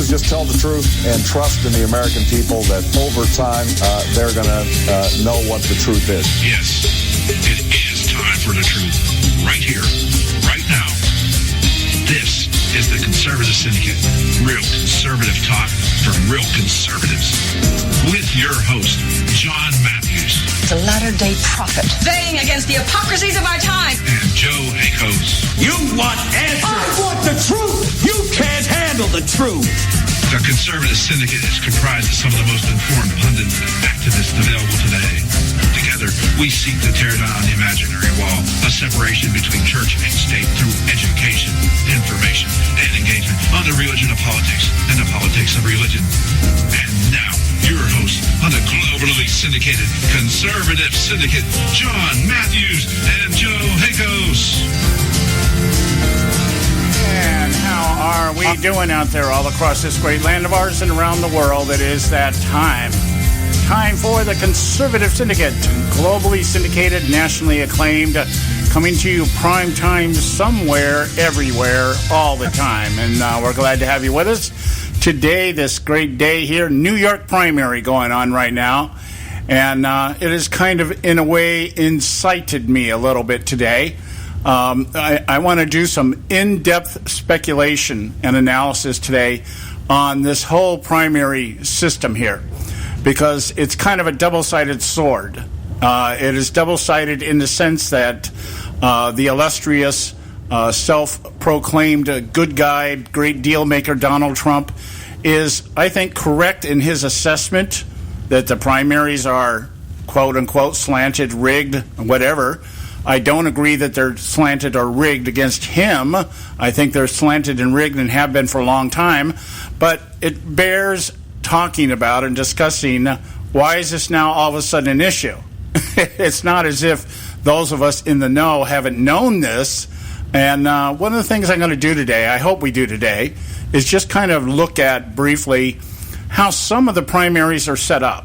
to just tell the truth and trust in the American people that over time they're going to know what the truth is. Yes, it is time for the truth. Right here, right now. This is the Conservative Syndicate. Real conservative talk from real conservatives. With your host, John Matthews. The latter-day prophet. Baying against the hypocrisies of our time. And Joe Hakos. You want answers. I want the truth. You can't handle the truth. The Conservative Syndicate is comprised of some of the most informed pundits and activists available today. Together, we seek to tear down the imaginary wall, a separation between church and state through education, information, and engagement on the religion of politics and the politics of religion. And now, your host on the globally syndicated Conservative Syndicate, John Matthews and Joe Hakos. And how are we doing out there all across this great land of ours and around the world? It is that time. Time for the Conservative Syndicate, globally syndicated, nationally acclaimed, coming to you prime time somewhere, everywhere, all the time. And we're glad to have you with us today, this great day here. New York primary going on right now. And it has kind of, in a way, incited me a little bit today. I want to do some in-depth speculation and analysis today on this whole primary system here, because it's kind of a double-sided sword. It is double-sided in the sense that the illustrious, self-proclaimed good guy, great deal maker Donald Trump is, I think, correct in his assessment that the primaries are, quote-unquote, slanted, rigged, whatever. I don't agree that they're slanted or rigged against him. I think they're slanted and rigged and have been for a long time. But it bears talking about and discussing why is this now all of a sudden an issue. It's not as if those of us in the know haven't known this. And one of the things I'm going to do today, I hope we do today, is just kind of look at briefly how some of the primaries are set up.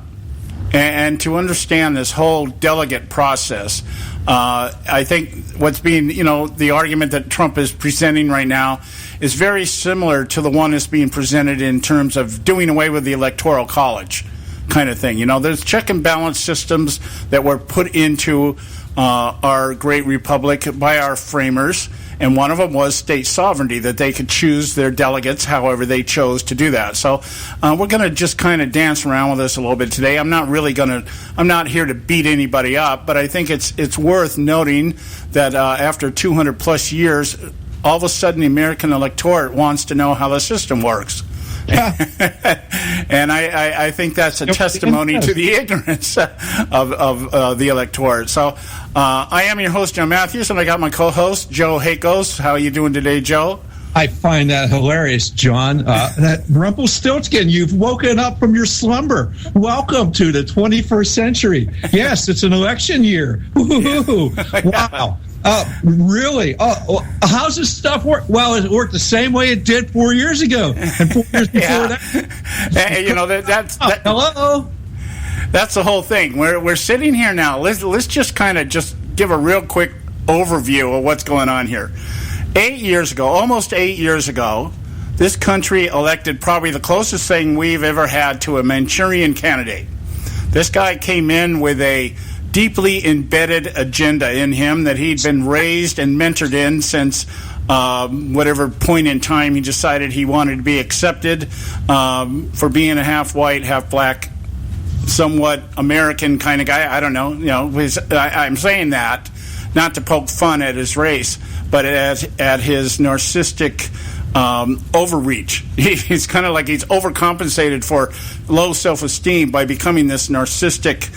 And to understand this whole delegate process, I think what's being, the argument that Trump is presenting right now is very similar to the one that's being presented in terms of doing away with the Electoral College kind of thing. There's check and balance systems that were put into our great republic by our framers, and one of them was state sovereignty, that they could choose their delegates however they chose to do that. So we're going to just kind of dance around with this a little bit today. I'm not here to beat anybody up, but I think it's worth noting that after 200 plus years, all of a sudden the American electorate wants to know how the system works. And I think that's a testimony to the ignorance of the electorate. So I am your host, John Matthews, and I got my co-host, Joe Hakos. How are you doing today, Joe? I find that hilarious, John. That Rumpelstiltskin, you've woken up from your slumber. Welcome to the 21st century. Yes, it's an election year. Wow. Really? How's this stuff work? Well, it worked the same way it did 4 years ago, and 4 years before that. Hello. That's the whole thing. We're sitting here now. Let's just kind of just give a real quick overview of what's going on here. 8 years ago, almost 8 years ago, this country elected probably the closest thing we've ever had to a Manchurian candidate. This guy came in with a deeply embedded agenda in him that he'd been raised and mentored in since whatever point in time he decided he wanted to be accepted for being a half white, half black, somewhat American kind of guy. I don't know. I'm saying that not to poke fun at his race, but at his narcissistic overreach. He's kind of like he's overcompensated for low self-esteem by becoming this narcissistic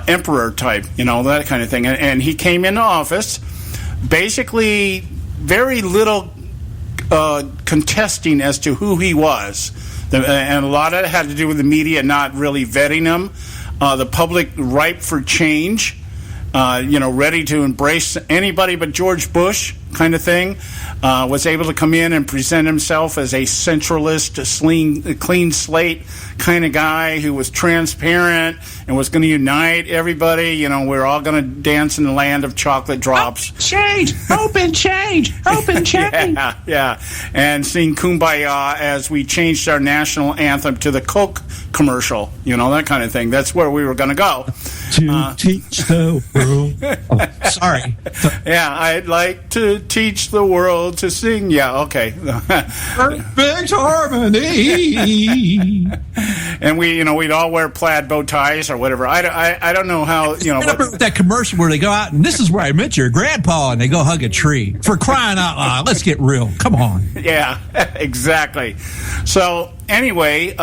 emperor type, that kind of thing. And he came into office basically very little contesting as to who he was. And a lot of it had to do with the media not really vetting him, the public ripe for change. ready to embrace anybody but George Bush kind of thing, was able to come in and present himself as a centralist, clean slate kind of guy who was transparent and was going to unite everybody. We're all going to dance in the land of chocolate drops. Open change. Yeah. And sing Kumbaya as we changed our national anthem to the Coke commercial, that kind of thing. That's where we were going to go. To teach the world. Oh, sorry. Yeah, I'd like to teach the world to sing. Yeah, okay. Perfect harmony. And we'd all wear plaid bow ties or whatever. I don't know how, Remember that commercial where they go out and this is where I met your grandpa and they go hug a tree. For crying out loud, let's get real. Come on. Yeah, exactly. So anyway,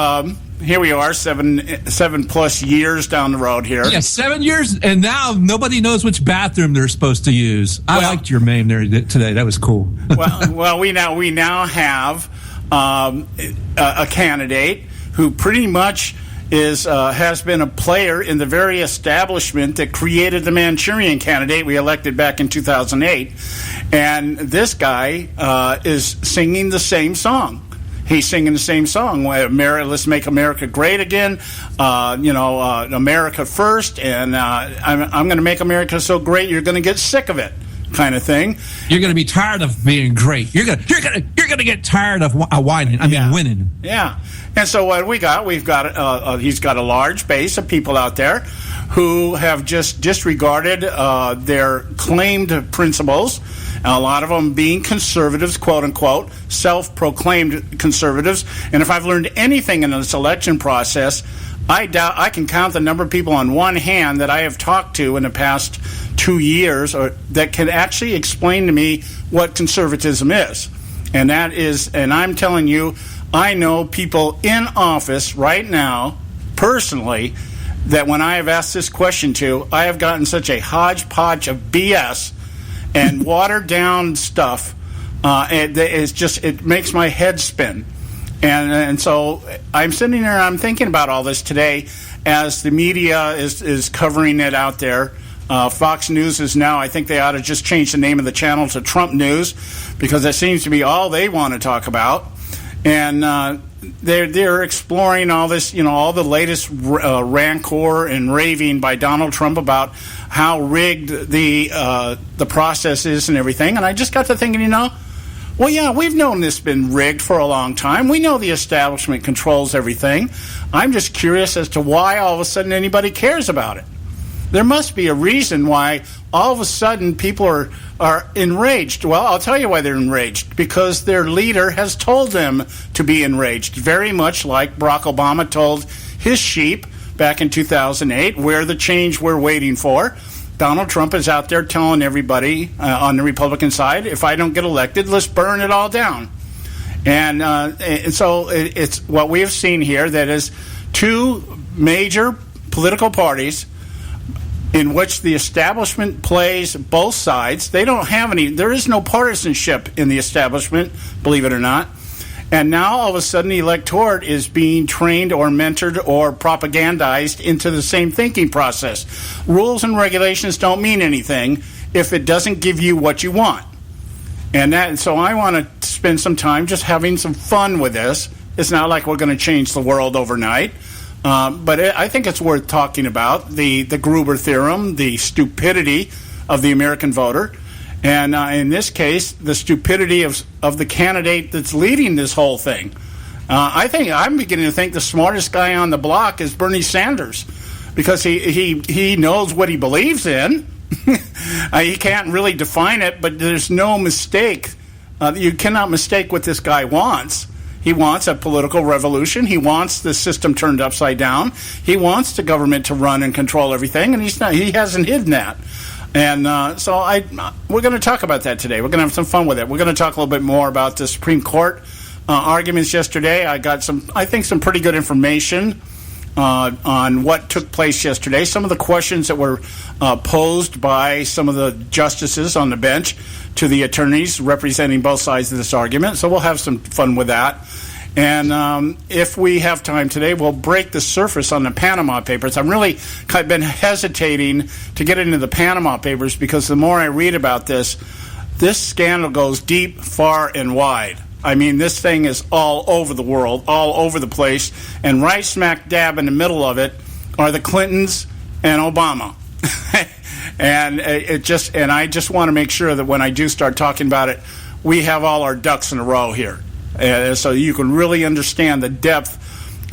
here we are, 7+ years down the road here. Yeah, 7 years, and now nobody knows which bathroom they're supposed to use. I liked your name there today. That was cool. well, we now have a candidate who pretty much has been a player in the very establishment that created the Manchurian candidate we elected back in 2008, and this guy is singing the same song. He's singing the same song. Let's make America great again. America first, and I'm going to make America so great you're going to get sick of it, kind of thing. You're going to be tired of being great. You're going to get tired of whining. Winning. Yeah. And so what we've got he's got a large base of people out there who have just disregarded their claimed principles. A lot of them being conservatives, quote unquote, self-proclaimed conservatives. And if I've learned anything in this election process, I doubt I can count the number of people on one hand that I have talked to in the past 2 years, or that can actually explain to me what conservatism is. And I'm telling you, I know people in office right now, personally, that when I have asked this question to, I have gotten such a hodgepodge of BS and watered down stuff. It makes my head spin. And so I'm sitting there and I'm thinking about all this today as the media is covering it out there. Fox News is now, I think they ought to just change the name of the channel to Trump News, because that seems to be all they want to talk about. And they're exploring all this, all the latest rancor and raving by Donald Trump about how rigged the process is and everything. And I just got to thinking, well, yeah, we've known this been rigged for a long time. We know the establishment controls everything. I'm just curious as to why all of a sudden anybody cares about it. There must be a reason why all of a sudden people are enraged. Well, I'll tell you why they're enraged. Because their leader has told them to be enraged. Very much like Barack Obama told his sheep back in 2008, where the change we're waiting for. Donald Trump is out there telling everybody on the Republican side, if I don't get elected, let's burn it all down. And so it's what we have seen here, that is two major political parties in which the establishment plays both sides. There is no partisanship in the establishment, believe it or not. And now all of a sudden the electorate is being trained or mentored or propagandized into the same thinking process. Rules and regulations don't mean anything if it doesn't give you what you want. So I want to spend some time just having some fun with this. It's not like we're going to change the world overnight. But I think it's worth talking about the Gruber theorem, the stupidity of the American voter, and in this case, the stupidity of the candidate that's leading this whole thing. I'm beginning to think the smartest guy on the block is Bernie Sanders, because he knows what he believes in. He can't really define it, but there's no mistake. You cannot mistake what this guy wants. He wants a political revolution. He wants the system turned upside down. He wants the government to run and control everything, and he hasn't hidden that. And we're going to talk about that today. We're going to have some fun with it. We're going to talk a little bit more about the Supreme Court arguments yesterday. I got some pretty good information on what took place yesterday. Some of the questions that were posed by some of the justices on the bench to the attorneys representing both sides of this argument. So we'll have some fun with that. And if we have time today, we'll break the surface on the Panama Papers. I'm really been hesitating to get into the Panama Papers because the more I read about this scandal goes deep, far, and wide. I mean, this thing is all over the world, all over the place, and right smack dab in the middle of it are the Clintons and Obama. And I just want to make sure that when I do start talking about it, we have all our ducks in a row here. So you can really understand the depth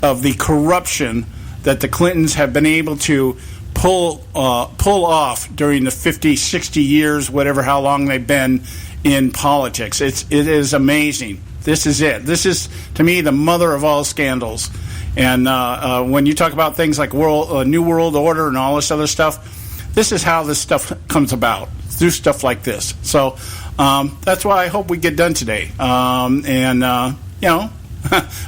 of the corruption that the Clintons have been able to pull off during the 50, 60 years, whatever, how long they've been in politics. It is amazing. This is it. This is, to me, the mother of all scandals. And when you talk about things like New World Order and all this other stuff, this is how this stuff comes about, through stuff like this. So that's why I hope we get done today.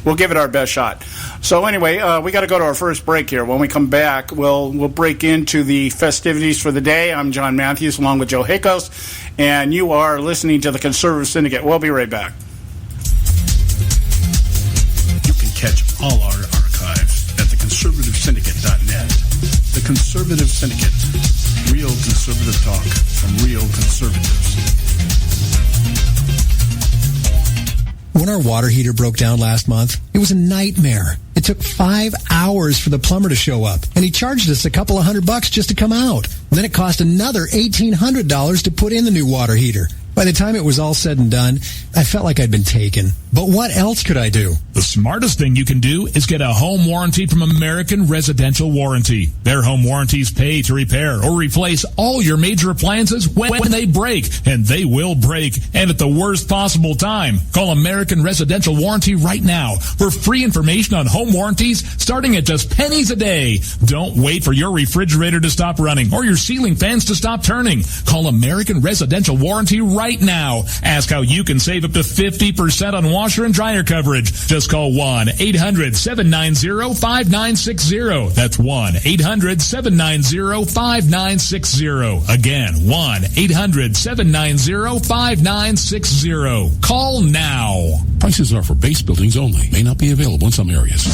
We'll give it our best shot. So anyway, we got to go to our first break here. When we come back, we'll break into the festivities for the day. I'm John Matthews along with Joe Hakos, and you are listening to the Conservative Syndicate. We'll be right back. You can catch all our archives at theconservativesyndicate.net. The Conservative Syndicate. Real conservative talk from real conservatives. When our water heater broke down last month, it was a nightmare. It took 5 hours for the plumber to show up, and he charged us a couple of $100 just to come out. Then it cost another $1,800 to put in the new water heater. By the time it was all said and done, I felt like I'd been taken. But what else could I do? The smartest thing you can do is get a home warranty from American Residential Warranty. Their home warranties pay to repair or replace all your major appliances when they break, and they will break, and at the worst possible time. Call American Residential Warranty right now for free information on home warranties starting at just pennies a day. Don't wait for your refrigerator to stop running or your ceiling fans to stop turning. Call American Residential Warranty right now. Ask how you can save up to 50% on washer and dryer coverage. Just call 1-800-790-5960. That's 1-800-790-5960. Again, 1-800-790-5960. Call now. Prices are for base buildings only. May not be available in some areas.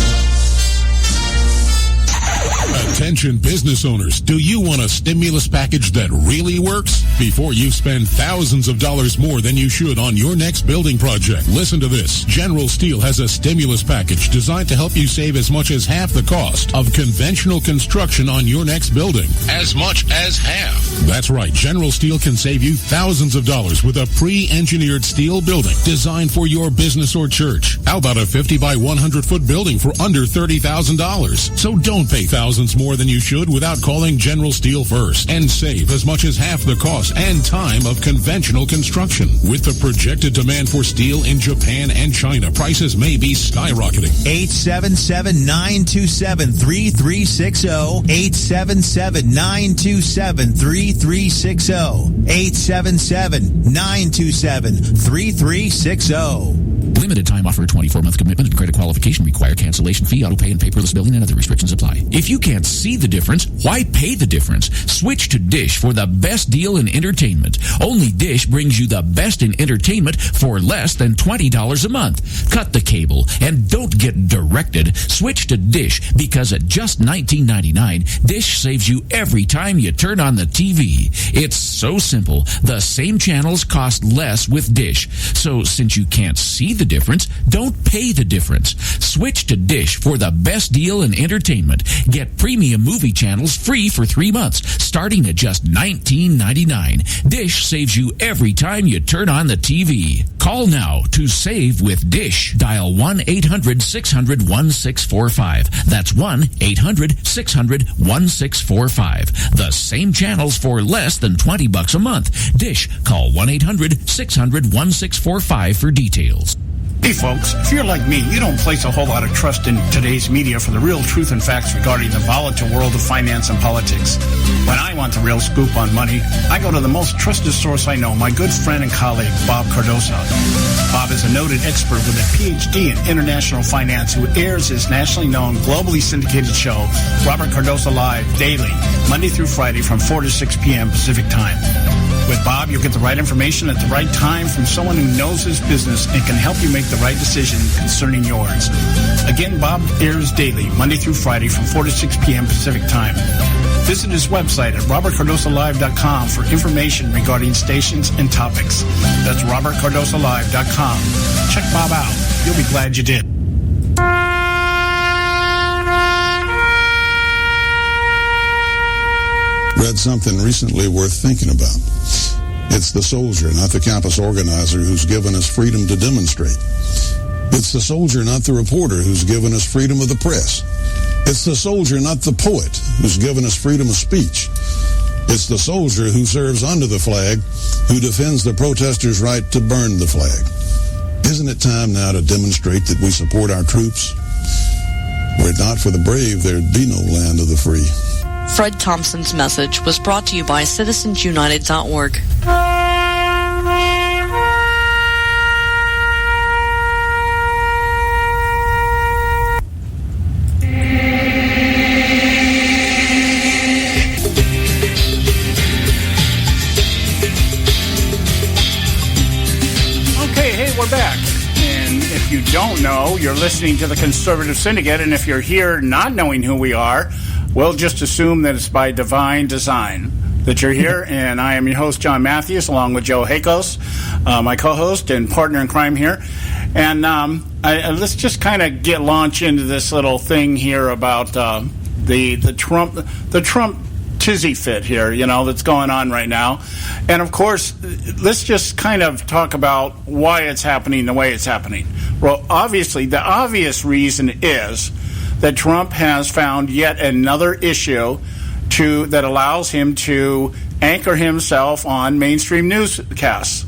Attention business owners, do you want a stimulus package that really works? Before you spend thousands of dollars more than you should on your next building project, listen to this. General Steel has a stimulus package designed to help you save as much as half the cost of conventional construction on your next building. As much as half. That's right. General Steel can save you thousands of dollars with a pre-engineered steel building designed for your business or church. How about a 50 by 100 foot building for under $30,000? So don't pay thousands more than you should without calling General Steel first, and save as much as half the cost and time of conventional construction. With the projected demand for steel in Japan and China, prices may be skyrocketing. 877-927-3360. 877-927-3360. 877-927-3360. Limited time offer, 24-month commitment, and credit qualification require cancellation fee, auto pay, and paperless billing, and other restrictions apply. If you can't see the difference, why pay the difference? Switch to Dish for the best deal in entertainment. Only Dish brings you the best in entertainment for less than $20 a month. Cut the cable and don't get directed. Switch to Dish because at just $19.99, Dish saves you every time you turn on the TV. It's so simple. The same channels cost less with Dish. So since you can't see the difference, don't pay the difference. Switch to Dish for the best deal in entertainment. Get premium movie channels free for 3 months, starting at just $19.99. Dish saves you every time you turn on the TV. Call now to save with Dish. Dial 1-800-600-1645. That's 1-800-600-1645. The same channels for less than $20 a month. Dish. Call 1-800-600-1645 for details. Hey folks, if you're like me, you don't place a whole lot of trust in today's media for the real truth and facts regarding the volatile world of finance and politics. When I want the real scoop on money, I go to the most trusted source I know, my good friend and colleague, Bob Cardoso. Bob is a noted expert with a PhD in international finance who airs his nationally known, globally syndicated show, Robert Cardoso Live, daily, Monday through Friday from 4 to 6 p.m. Pacific Time. With Bob, you'll get the right information at the right time from someone who knows his business and can help you make the right decision concerning yours. Again, Bob airs daily, Monday through Friday from 4 to 6 p.m. Pacific Time. Visit his website at robertcardosalive.com for information regarding stations and topics. That's robertcardosalive.com. Check Bob out. You'll be glad you did. Read something recently worth thinking about. It's the soldier, not the campus organizer, who's given us freedom to demonstrate. It's the soldier, not the reporter, who's given us freedom of the press. It's the soldier, not the poet, who's given us freedom of speech. It's the soldier who serves under the flag, who defends the protesters' right to burn the flag. Isn't it time now to demonstrate that we support our troops? Were it not for the brave, there'd be no land of the free. Fred Thompson's message was brought to you by citizensunited.org. We're back. And if you don't know, you're listening to the Conservative Syndicate, and if you're here not knowing who we are, we'll just assume that it's by divine design that you're here. And I am your host, John Matthews, along with Joe Hakos, my co-host and partner in crime here. And let's just kind of launch into this little thing here about the Trump tizzy fit here, that's going on right now. And of course, let's just kind of talk about why it's happening the way it's happening. Well, obviously, the obvious reason is that Trump has found yet another issue that allows him to anchor himself on mainstream newscasts.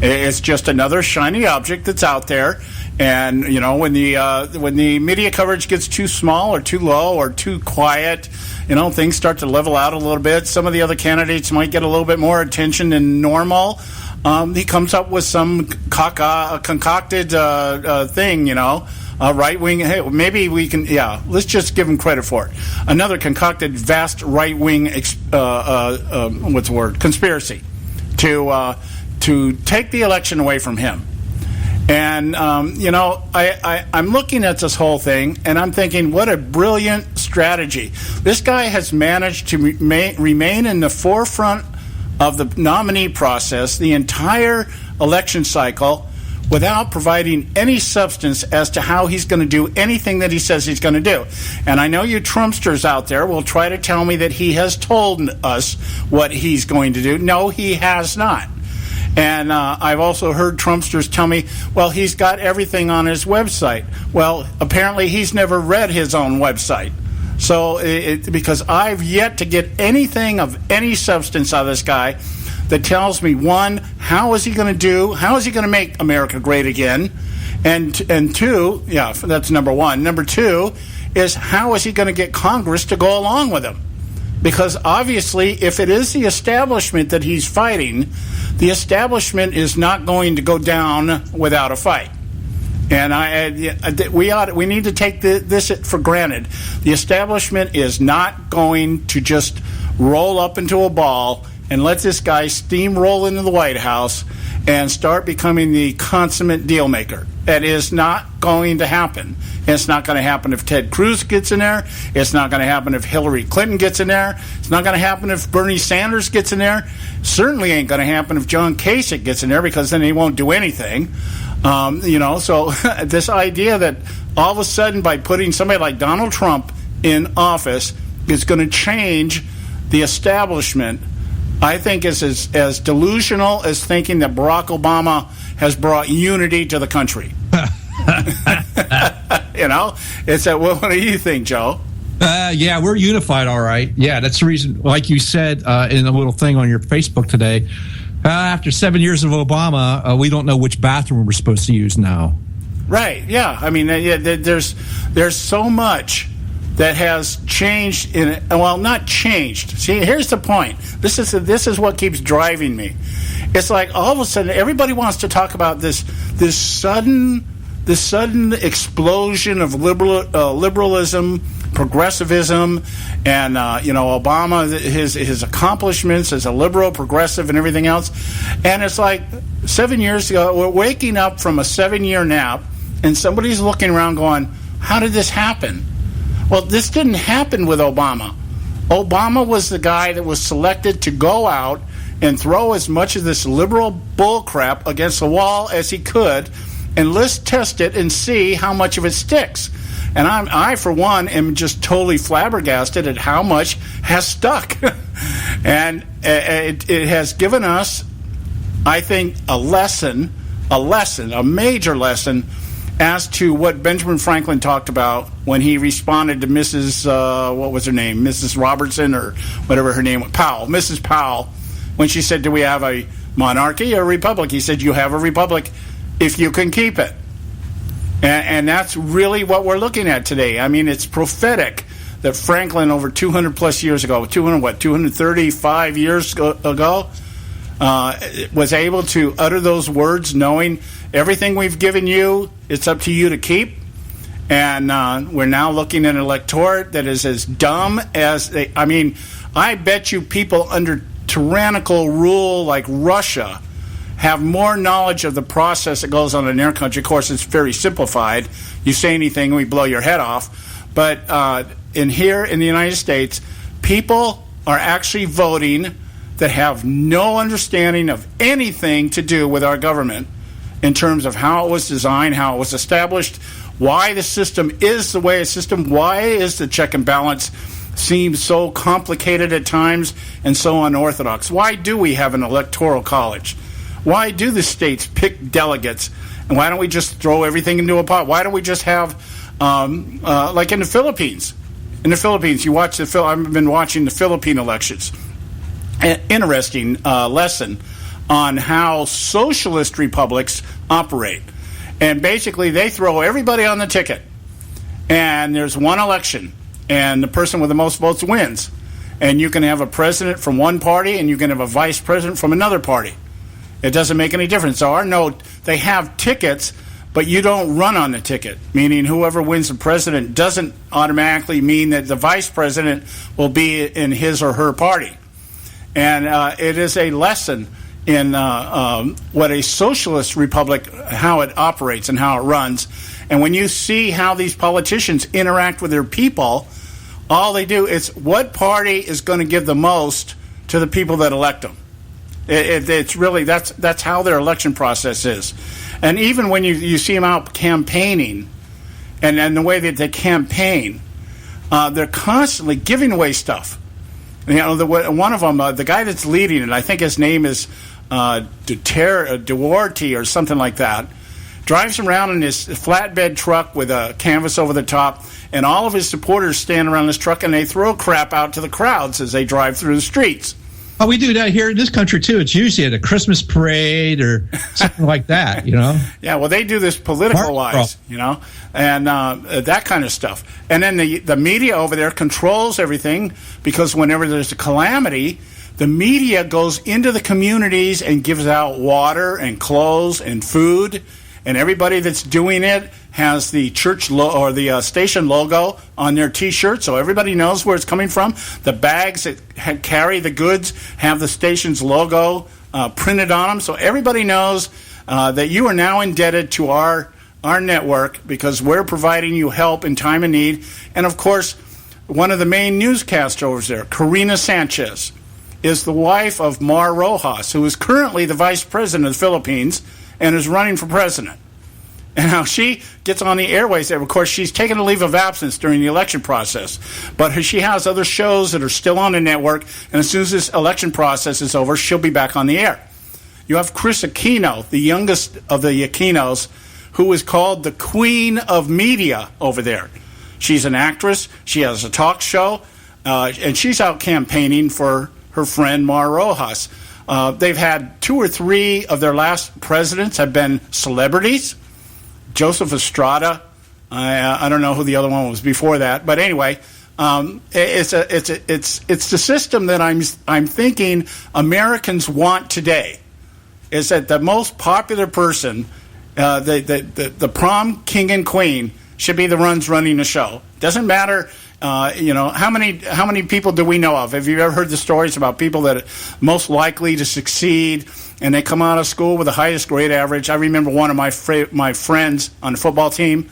It's just another shiny object that's out there. And when the media coverage gets too small or too low or too quiet, things start to level out a little bit. Some of the other candidates might get a little bit more attention than normal. He comes up with some concocted thing, right wing. Hey, maybe we can. Yeah, let's just give him credit for it. Another concocted, vast right wing. Conspiracy to take the election away from him. And, I'm looking at this whole thing, and I'm thinking, what a brilliant strategy. This guy has managed to remain in the forefront of the nominee process the entire election cycle without providing any substance as to how he's going to do anything that he says he's going to do. And I know you Trumpsters out there will try to tell me that he has told us what he's going to do. No, he has not. And I've also heard Trumpsters tell me, well, he's got everything on his website. Well, apparently he's never read his own website. So, because I've yet to get anything of any substance out of this guy that tells me, one, how is he going to make America great again? And two, yeah, that's number one. Number two is, how is he going to get Congress to go along with him? Because obviously, if it is the establishment that he's fighting, the establishment is not going to go down without a fight. And we need to take this for granted. The establishment is not going to just roll up into a ball and let this guy steamroll into the White House and start becoming the consummate deal maker. That is not going to happen. It's not going to happen if Ted Cruz gets in there. It's not going to happen if Hillary Clinton gets in there. It's not going to happen if Bernie Sanders gets in there. Certainly ain't going to happen if John Kasich gets in there, because then he won't do anything. So this idea that all of a sudden by putting somebody like Donald Trump in office is going to change the establishment, I think is as delusional as thinking that Barack Obama has brought unity to the country. It's what do you think, Joe? Yeah, we're unified, all right. Yeah, that's the reason, like you said in a little thing on your Facebook today, after 7 years of Obama, we don't know which bathroom we're supposed to use now. Right, yeah. I mean, there's so much that has changed not changed. See, here's the point. This is what keeps driving me. It's like all of a sudden everybody wants to talk about this sudden explosion of liberalism progressivism and Obama, his accomplishments as a liberal, progressive, and everything else. And it's like 7 years ago, we're waking up from a 7-year nap, and somebody's looking around going, how did this happen? Well, this didn't happen with Obama. Obama was the guy that was selected to go out and throw as much of this liberal bullcrap against the wall as he could, and let's test it and see how much of it sticks. And I, for one, am just totally flabbergasted at how much has stuck. And it has given us, I think, a major lesson as to what Benjamin Franklin talked about when he responded to Mrs. What was her name? Mrs. Robertson or whatever her name was. Powell. Mrs. Powell, when she said, do we have a monarchy or a republic? He said, you have a republic if you can keep it. And that's really what we're looking at today. I mean, it's prophetic that Franklin, over 200 plus years ago, 235 years ago, was able to utter those words, knowing everything we've given you, it's up to you to keep. And we're now looking at an electorate that is as dumb as I bet you people under tyrannical rule like Russia have more knowledge of the process that goes on in their country. Of course, it's very simplified. You say anything, we blow your head off. But here in the United States, people are actually voting that have no understanding of anything to do with our government in terms of how it was designed, how it was established, why the system is the way it's system, why is the check and balance seems so complicated at times and so unorthodox. Why do we have an electoral college? Why do the states pick delegates? And why don't we just throw everything into a pot? Why don't we just have, like in the Philippines? In the Philippines, I've been watching the Philippine elections. An interesting lesson on how socialist republics operate. And basically, they throw everybody on the ticket. And there's one election. And the person with the most votes wins. And you can have a president from one party, and you can have a vice president from another party. It doesn't make any difference. So they have tickets, but you don't run on the ticket, meaning whoever wins the president doesn't automatically mean that the vice president will be in his or her party. And it is a lesson in what a socialist republic, how it operates and how it runs. And when you see how these politicians interact with their people, all they do is what party is going to give the most to the people that elect them. It's really, that's how their election process is. And even when you see them out campaigning, and the way that they campaign, they're constantly giving away stuff. One of them, the guy that's leading it, I think his name is Duarte or something like that, drives around in his flatbed truck with a canvas over the top, and all of his supporters stand around this truck and they throw crap out to the crowds as they drive through the streets. Oh, we do that here in this country, too. It's usually at a Christmas parade or something like that, Yeah, well, they do this political-wise, and that kind of stuff. And then the media over there controls everything because whenever there's a calamity, the media goes into the communities and gives out water and clothes and food, and everybody that's doing it has the church or the station logo on their T-shirt, so everybody knows where it's coming from. The bags that carry the goods have the station's logo printed on them, so everybody knows that you are now indebted to our network because we're providing you help in time of need. And of course, one of the main newscasters there, Karina Sanchez, is the wife of Mar Rojas, who is currently the vice president of the Philippines and is running for president. And how she gets on the airways there. Of course, she's taken a leave of absence during the election process. But she has other shows that are still on the network. And as soon as this election process is over, she'll be back on the air. You have Chris Aquino, the youngest of the Aquinos, who is called the Queen of Media over there. She's an actress. She has a talk show. And she's out campaigning for her friend Mar Rojas. They've had 2 or 3 of their last presidents have been celebrities. Joseph Estrada, I don't know who the other one was before that, but anyway, it's the system that I'm thinking Americans want today. Is that the most popular person, the prom king and queen, should be the ones running the show. Doesn't matter how many people do we know of? Have you ever heard the stories about people that are most likely to succeed, and they come out of school with the highest grade average? I remember one of my friends on the football team,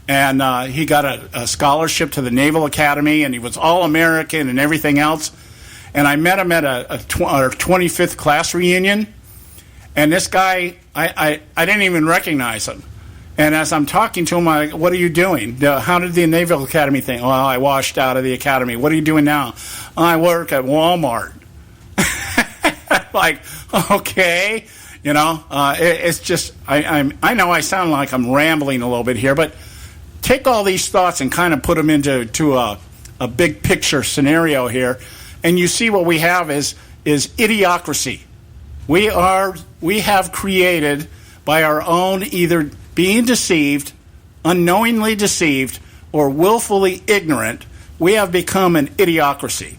and he got a scholarship to the Naval Academy, and he was All-American and everything else. And I met him at our 25th class reunion, and this guy, I didn't even recognize him. And as I'm talking to him, I'm like, what are you doing? How did the Naval Academy thing? Well, I washed out of the academy. What are you doing now? I work at Walmart. Like, okay. It's just, I know I sound like I'm rambling a little bit here, but take all these thoughts and kind of put them into a big picture scenario here, and you see what we have is idiocracy. We have created by our own either being deceived, unknowingly deceived, or willfully ignorant, we have become an idiocracy,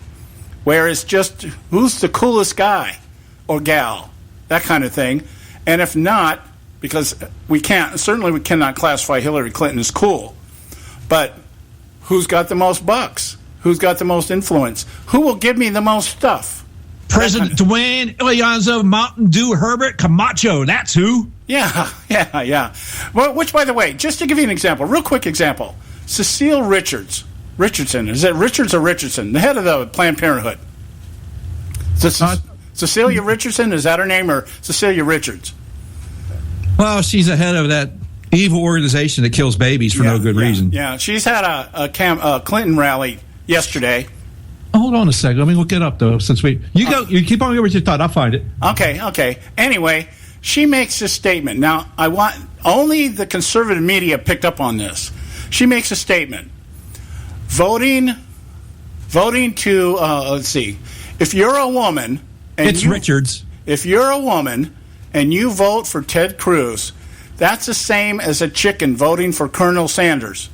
where it's just who's the coolest guy or gal, that kind of thing. And if not, because we cannot classify Hillary Clinton as cool, but who's got the most bucks? Who's got the most influence? Who will give me the most stuff? President Dwayne Ileanzo Mountain Dew Herbert Camacho, that's who. Yeah. Well, which, by the way, just to give you an example, real quick example, Cecile Richardson, is it Richards or Richardson, the head of the Planned Parenthood? Cecilia Richardson, is that her name, or Cecilia Richards? Well, she's the head of that evil organization that kills babies for no good reason. Yeah, she's had a Clinton rally yesterday. Hold on a second. Let me look it up, though, since you keep on with your thought. I'll find it. Okay. Anyway, she makes this statement. Now, only the conservative media picked up on this. She makes a statement. Voting to, let's see, if you're a woman... Richards. If you're a woman and you vote for Ted Cruz, that's the same as a chicken voting for Colonel Sanders.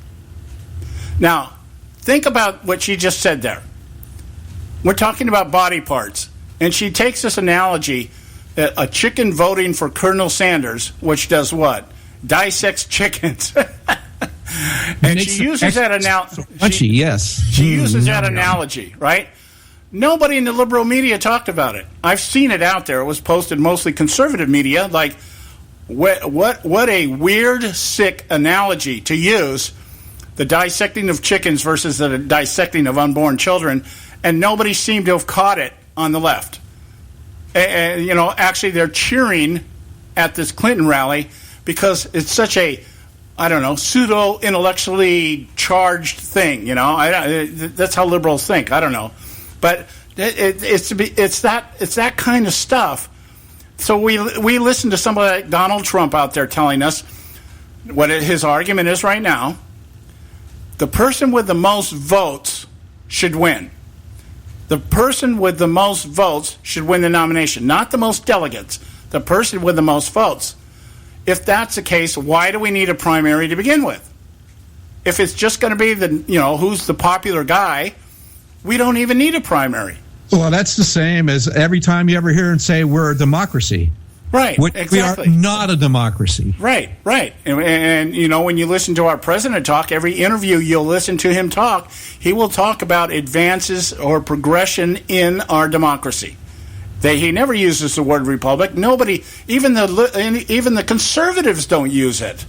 Now, think about what she just said there. We're talking about body parts, and she takes this analogy that a chicken voting for Colonel Sanders, which does what? Dissects chickens. And she uses that analogy. Yes. She uses that analogy, right? Nobody in the liberal media talked about it. I've seen it out there. It was posted mostly conservative media. Like, what a weird, sick analogy to use, the dissecting of chickens versus the dissecting of unborn children, and nobody seemed to have caught it on the left. And actually they're cheering at this Clinton rally because it's such a, pseudo-intellectually charged thing. That's how liberals think. I don't know. But it's that kind of stuff. So we listen to somebody like Donald Trump out there telling us what his argument is right now. The person with the most votes should win. The person with the most votes should win the nomination, not the most delegates. The person with the most votes. If that's the case, why do we need a primary to begin with? If it's just going to be who's the popular guy, we don't even need a primary. Well, that's the same as every time you ever hear and say we're a democracy. Right, exactly. We are not a democracy. Right. And when you listen to our president talk, every interview you'll listen to him talk, he will talk about advances or progression in our democracy. He never uses the word republic. Nobody, even the conservatives don't use it.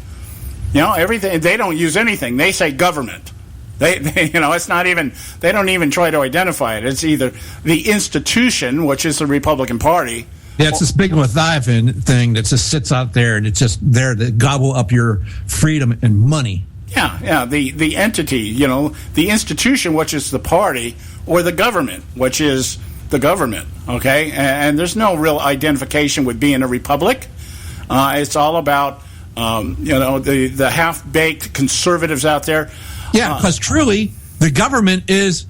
Everything, they don't use anything. They say government. It's not even, they don't even try to identify it. It's either the institution, which is the Republican Party. Yeah, it's this big Leviathan thing that just sits out there and it's just there to gobble up your freedom and money. Yeah, the entity, the institution, which is the party, or the government, which is the government, okay? And there's no real identification with being a republic. It's all about, the half-baked conservatives out there. Yeah, because truly, the government is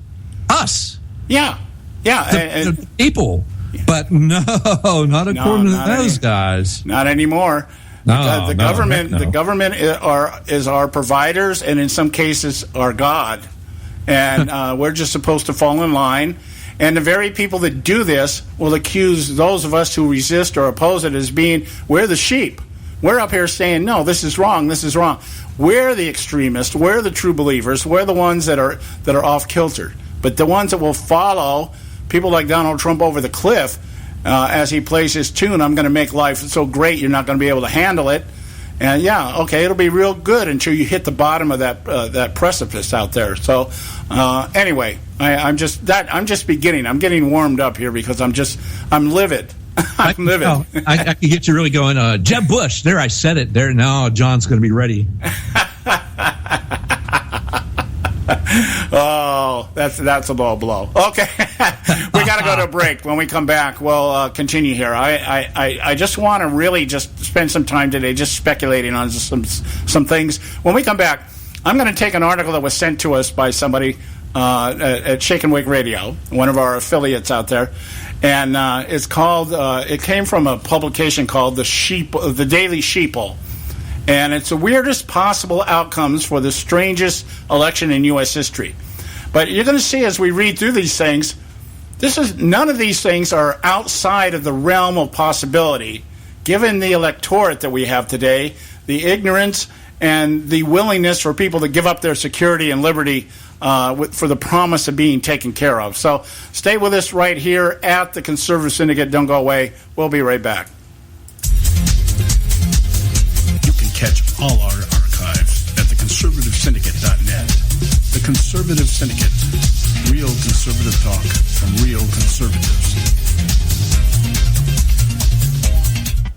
us. Yeah. The people. But no, not according to those guys. Not anymore. The government is our providers, and in some cases, our God. And we're just supposed to fall in line. And the very people that do this will accuse those of us who resist or oppose it as being, we're the sheep. We're up here saying, no, this is wrong, this is wrong. We're the extremists. We're the true believers. We're the ones that are off kilter. But the ones that will follow people like Donald Trump over the cliff as he plays his tune, I'm going to make life so great you're not going to be able to handle it. And yeah, okay, it'll be real good until you hit the bottom of that precipice out there. So anyway, I'm just beginning. I'm getting warmed up here because I'm livid. I'm livid. I could get you really going. Jeb Bush. There, I said it. There now, John's going to be ready. Oh, that's a low blow. Okay, we got to go to a break. When we come back, we'll continue here. I just want to really just spend some time today just speculating on some things. When we come back, I'm going to take an article that was sent to us by somebody at Shake and Wake Radio, one of our affiliates out there, and it's called. It came from a publication called the Daily Sheeple. And it's the weirdest possible outcomes for the strangest election in U.S. history. But you're going to see as we read through these things, none of these things are outside of the realm of possibility, given the electorate that we have today, the ignorance and the willingness for people to give up their security and liberty for the promise of being taken care of. So stay with us right here at the Conservative Syndicate. Don't go away. We'll be right back. Catch all our archives at theconservativesyndicate.net. The Conservative Syndicate. Real conservative talk from real conservatives.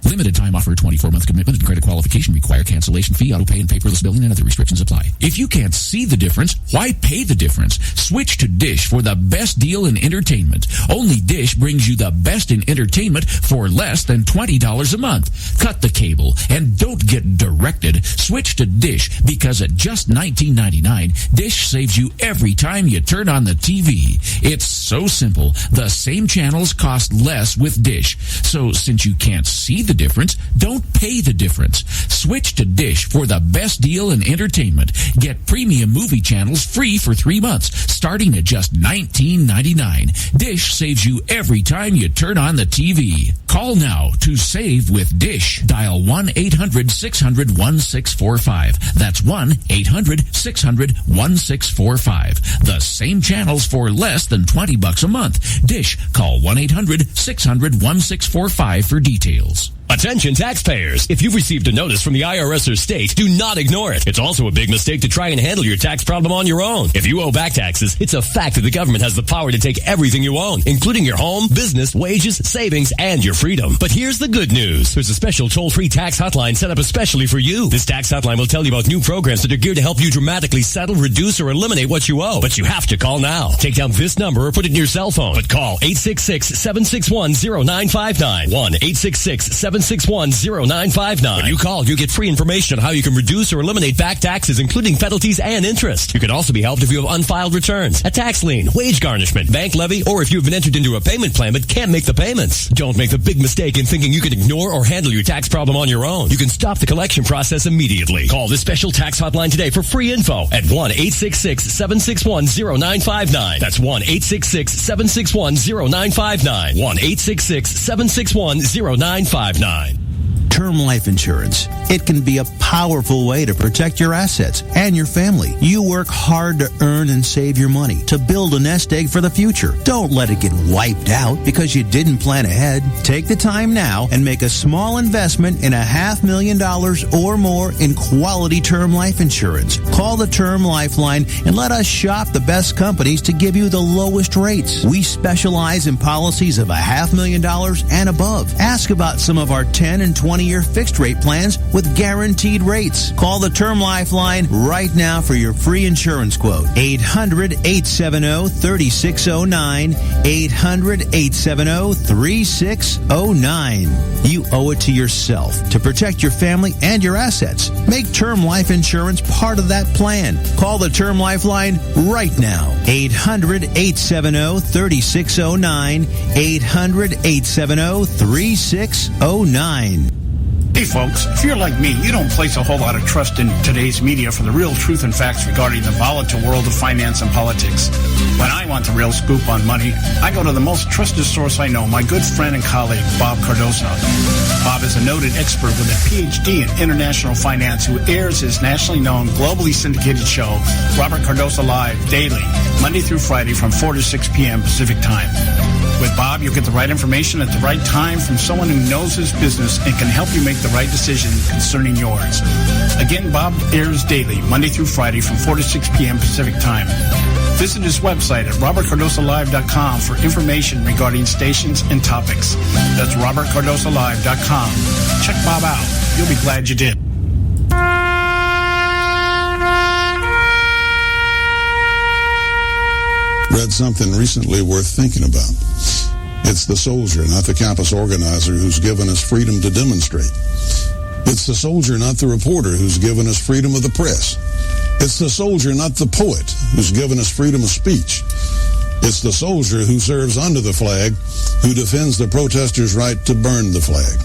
Limited time offer, 24-month commitment, and credit qualification require cancellation fee, auto pay, and paperless billing, and other restrictions apply. If you can't see the difference, why pay the difference? Switch to Dish for the best deal in entertainment. Only Dish brings you the best in entertainment for less than $20 a month. Cut the cable and don't get directed. Switch to Dish because at just $19.99, Dish saves you every time you turn on the TV. It's so simple. The same channels cost less with Dish. So since you can't see the difference, don't pay the difference. Switch to Dish for the best deal in entertainment. Get premium movie channels free for 3 months, starting at just $19.99. Dish saves you every time you turn on the TV. Call now to save with Dish. Dial 1-800-600-1645. That's 1-800-600-1645. The same channels for less than $20 a month. Dish. Call 1-800-600-1645 for details. Attention taxpayers. If you've received a notice from the IRS or state, do not ignore it. It's also a big mistake to try and handle your tax problem on your own. If you owe back taxes, it's a fact that the government has the power to take everything you own, including your home, business, wages, savings, and your freedom. But here's the good news. There's a special toll-free tax hotline set up especially for you. This tax hotline will tell you about new programs that are geared to help you dramatically settle, reduce, or eliminate what you owe. But you have to call now. Take down this number or put it in your cell phone. But call 866-761-0959. 1-866-761-0959. When you call, you get free information on how you can reduce or eliminate back taxes, including penalties and interest. You can also be helped if you have unfiled returns, a tax lien, wage garnishment, bank levy, or if you've been entered into a payment plan but can't make the payments. Don't make the big mistake in thinking you can ignore or handle your tax problem on your own. You can stop the collection process immediately. Call this special tax hotline today for free info at 1-866-761-0959. That's 1-866-761-0959. 1-866-761-0959. Term life insurance. It can be a powerful way to protect your assets and your family. You work hard to earn and save your money to build a nest egg for the future. Don't let it get wiped out because you didn't plan ahead. Take the time now and make a small investment in $500,000 or more in quality term life insurance. Call the Term Lifeline and let us shop the best companies to give you the lowest rates. We specialize in policies of $500,000 and above. Ask about some of our 10 and 20-year fixed rate plans with guaranteed rates. Call the Term Lifeline right now for your free insurance quote. 800-870-3609. 800-870-3609. You owe it to yourself to protect your family and your assets. Make term life insurance part of that plan. Call the Term Lifeline right now. 800-870-3609. 800-870-3609. Hey folks, if you're like me, you don't place a whole lot of trust in today's media for the real truth and facts regarding the volatile world of finance and politics. When I want the real scoop on money, I go to the most trusted source I know, my good friend and colleague, Bob Cardoso. Bob is a noted expert with a PhD in international finance who airs his nationally known, globally syndicated show, Robert Cardoso Live, daily, Monday through Friday from 4 to 6 p.m. Pacific Time. With Bob, you'll get the right information at the right time from someone who knows his business and can help you make the right decision concerning yours. Again, Bob airs daily, Monday through Friday from 4 to 6 p.m. Pacific Time. Visit his website at robertcardosolive.com for information regarding stations and topics. That's robertcardosolive.com. Check Bob out. You'll be glad you did. Read something recently worth thinking about. It's the soldier, not the campus organizer, who's given us freedom to demonstrate. It's the soldier, not the reporter, who's given us freedom of the press. It's the soldier, not the poet, who's given us freedom of speech. It's the soldier who serves under the flag, who defends the protesters' right to burn the flag.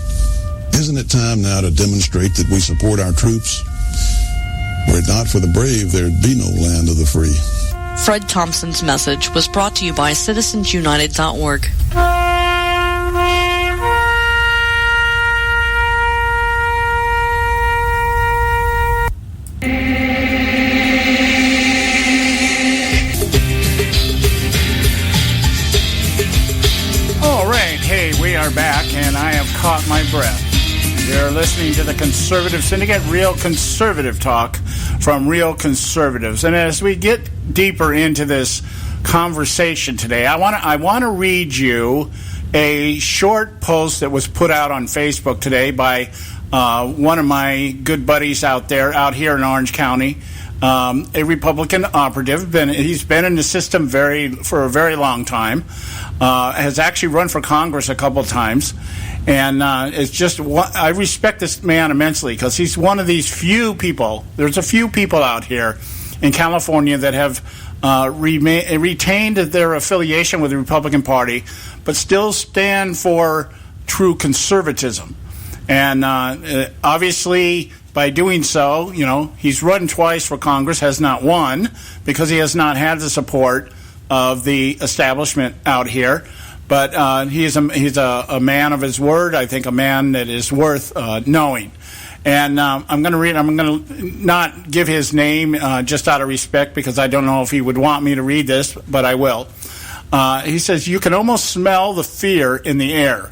Isn't it time now to demonstrate that we support our troops? Were it not for the brave, there'd be no land of the free. Fred Thompson's message was brought to you by CitizensUnited.org. We are back, and I have caught my breath. You're listening to the Conservative Syndicate, real conservative talk from real conservatives. And as we get deeper into this conversation today, I want to read you a short post that was put out on Facebook today by one of my good buddies out here in Orange County, a Republican operative. He's been in the system for a very long time. Has actually run for Congress a couple times, and it's just I respect this man immensely because he's one of these few people. There's a few people out here in California that have retained their affiliation with the Republican Party, but still stand for true conservatism. And obviously, by doing so, he's run twice for Congress, has not won because he has not had the support of the establishment out here, but he's a man of his word. I think a man that is worth knowing. And I'm going to not give his name just out of respect because I don't know if he would want me to read this, but I will. He says, "You can almost smell the fear in the air.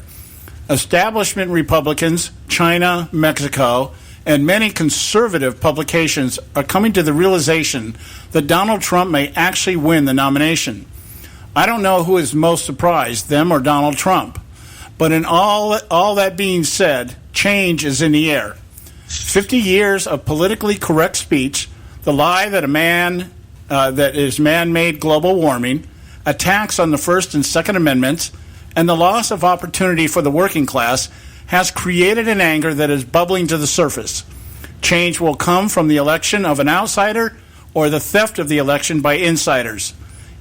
Establishment Republicans, China, Mexico, and many conservative publications are coming to the realization that Donald Trump may actually win the nomination. I don't know who is most surprised, them or Donald Trump. But in all that being said, change is in the air. 50 years of politically correct speech, the lie that that is man-made global warming, attacks on the First and Second Amendments, and the loss of opportunity for the working class has created an anger that is bubbling to the surface. Change will come from the election of an outsider or the theft of the election by insiders.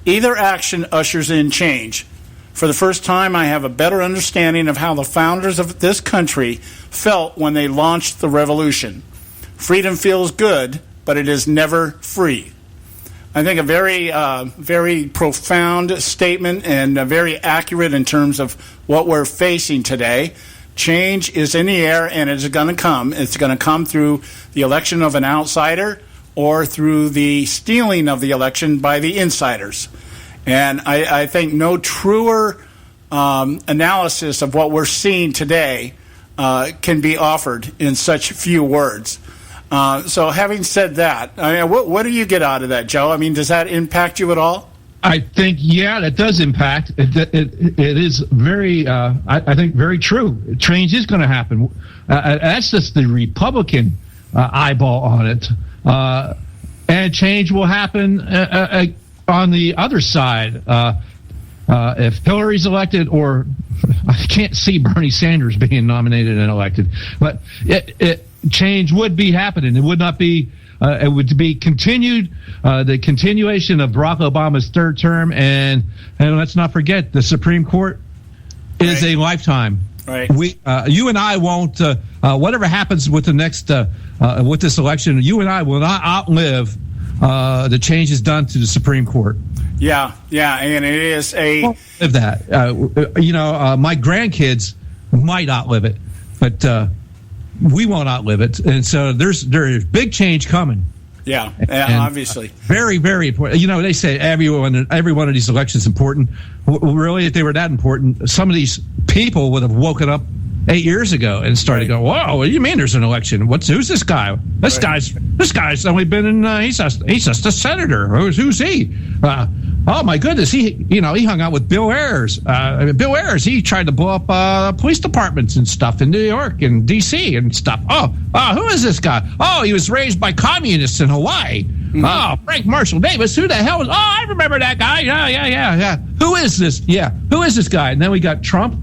Either action ushers in change. For the first time, I have a better understanding of how the founders of this country felt when they launched the revolution. Freedom feels good, but it is never free." I think a very profound statement and very accurate in terms of what we're facing today. Change is in the air, and it's going to come. It's going to come through the election of an outsider or through the stealing of the election by the insiders. And I think no truer analysis of what we're seeing today can be offered in such few words. So having said that, what do you get out of that, Joe? I mean, does that impact you at all? I think, yeah, that does impact. It is very, I think, very true. Change is going to happen. That's just the Republican eyeball on it. And change will happen on the other side. If Hillary's elected, or I can't see Bernie Sanders being nominated and elected, but change would be happening. It would not be. It would be continued, the continuation of Barack Obama's third term, and let's not forget the Supreme Court is a lifetime. Right. You and I won't. Whatever happens with the next with this election, you and I will not outlive the changes done to the Supreme Court. Yeah, and it is that. My grandkids might outlive it. but we won't outlive it. And so there's big change coming. Yeah, obviously. Very, very important. You know, they say every one of these elections is important. Really, if they were that important, some of these people would have woken up 8 years ago and started going, "Whoa, what do you mean there's an election? Who's this guy? This guy's only been in. He's just a senator. Who's he? Oh my goodness, he hung out with Bill Ayers. Bill Ayers, he tried to blow up police departments and stuff in New York and D.C. and stuff. Who is this guy? Oh, he was raised by communists in Hawaii. Mm-hmm. Oh, Frank Marshall Davis, who the hell is? Oh, I remember that guy. Yeah. Who is this? Yeah, who is this guy? And then we got Trump.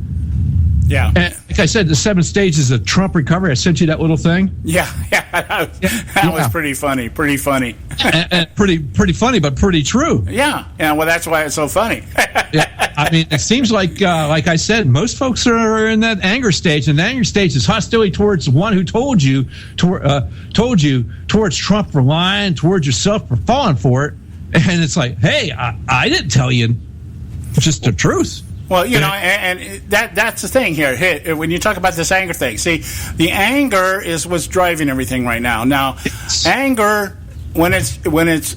Yeah. And like I said, the 7 stages of Trump recovery. I sent you that little thing. Yeah. That was pretty funny. and pretty funny, but pretty true. Yeah. Well, that's why it's so funny. Yeah. I mean, it seems like I said, most folks are in that anger stage, and the anger stage is hostility towards the one who told you, towards Trump for lying, towards yourself for falling for it. And it's like, hey, I didn't tell you just the truth. Well, and that's the thing here. When you talk about this anger thing, see, the anger is what's driving everything right now. Now, anger, when it's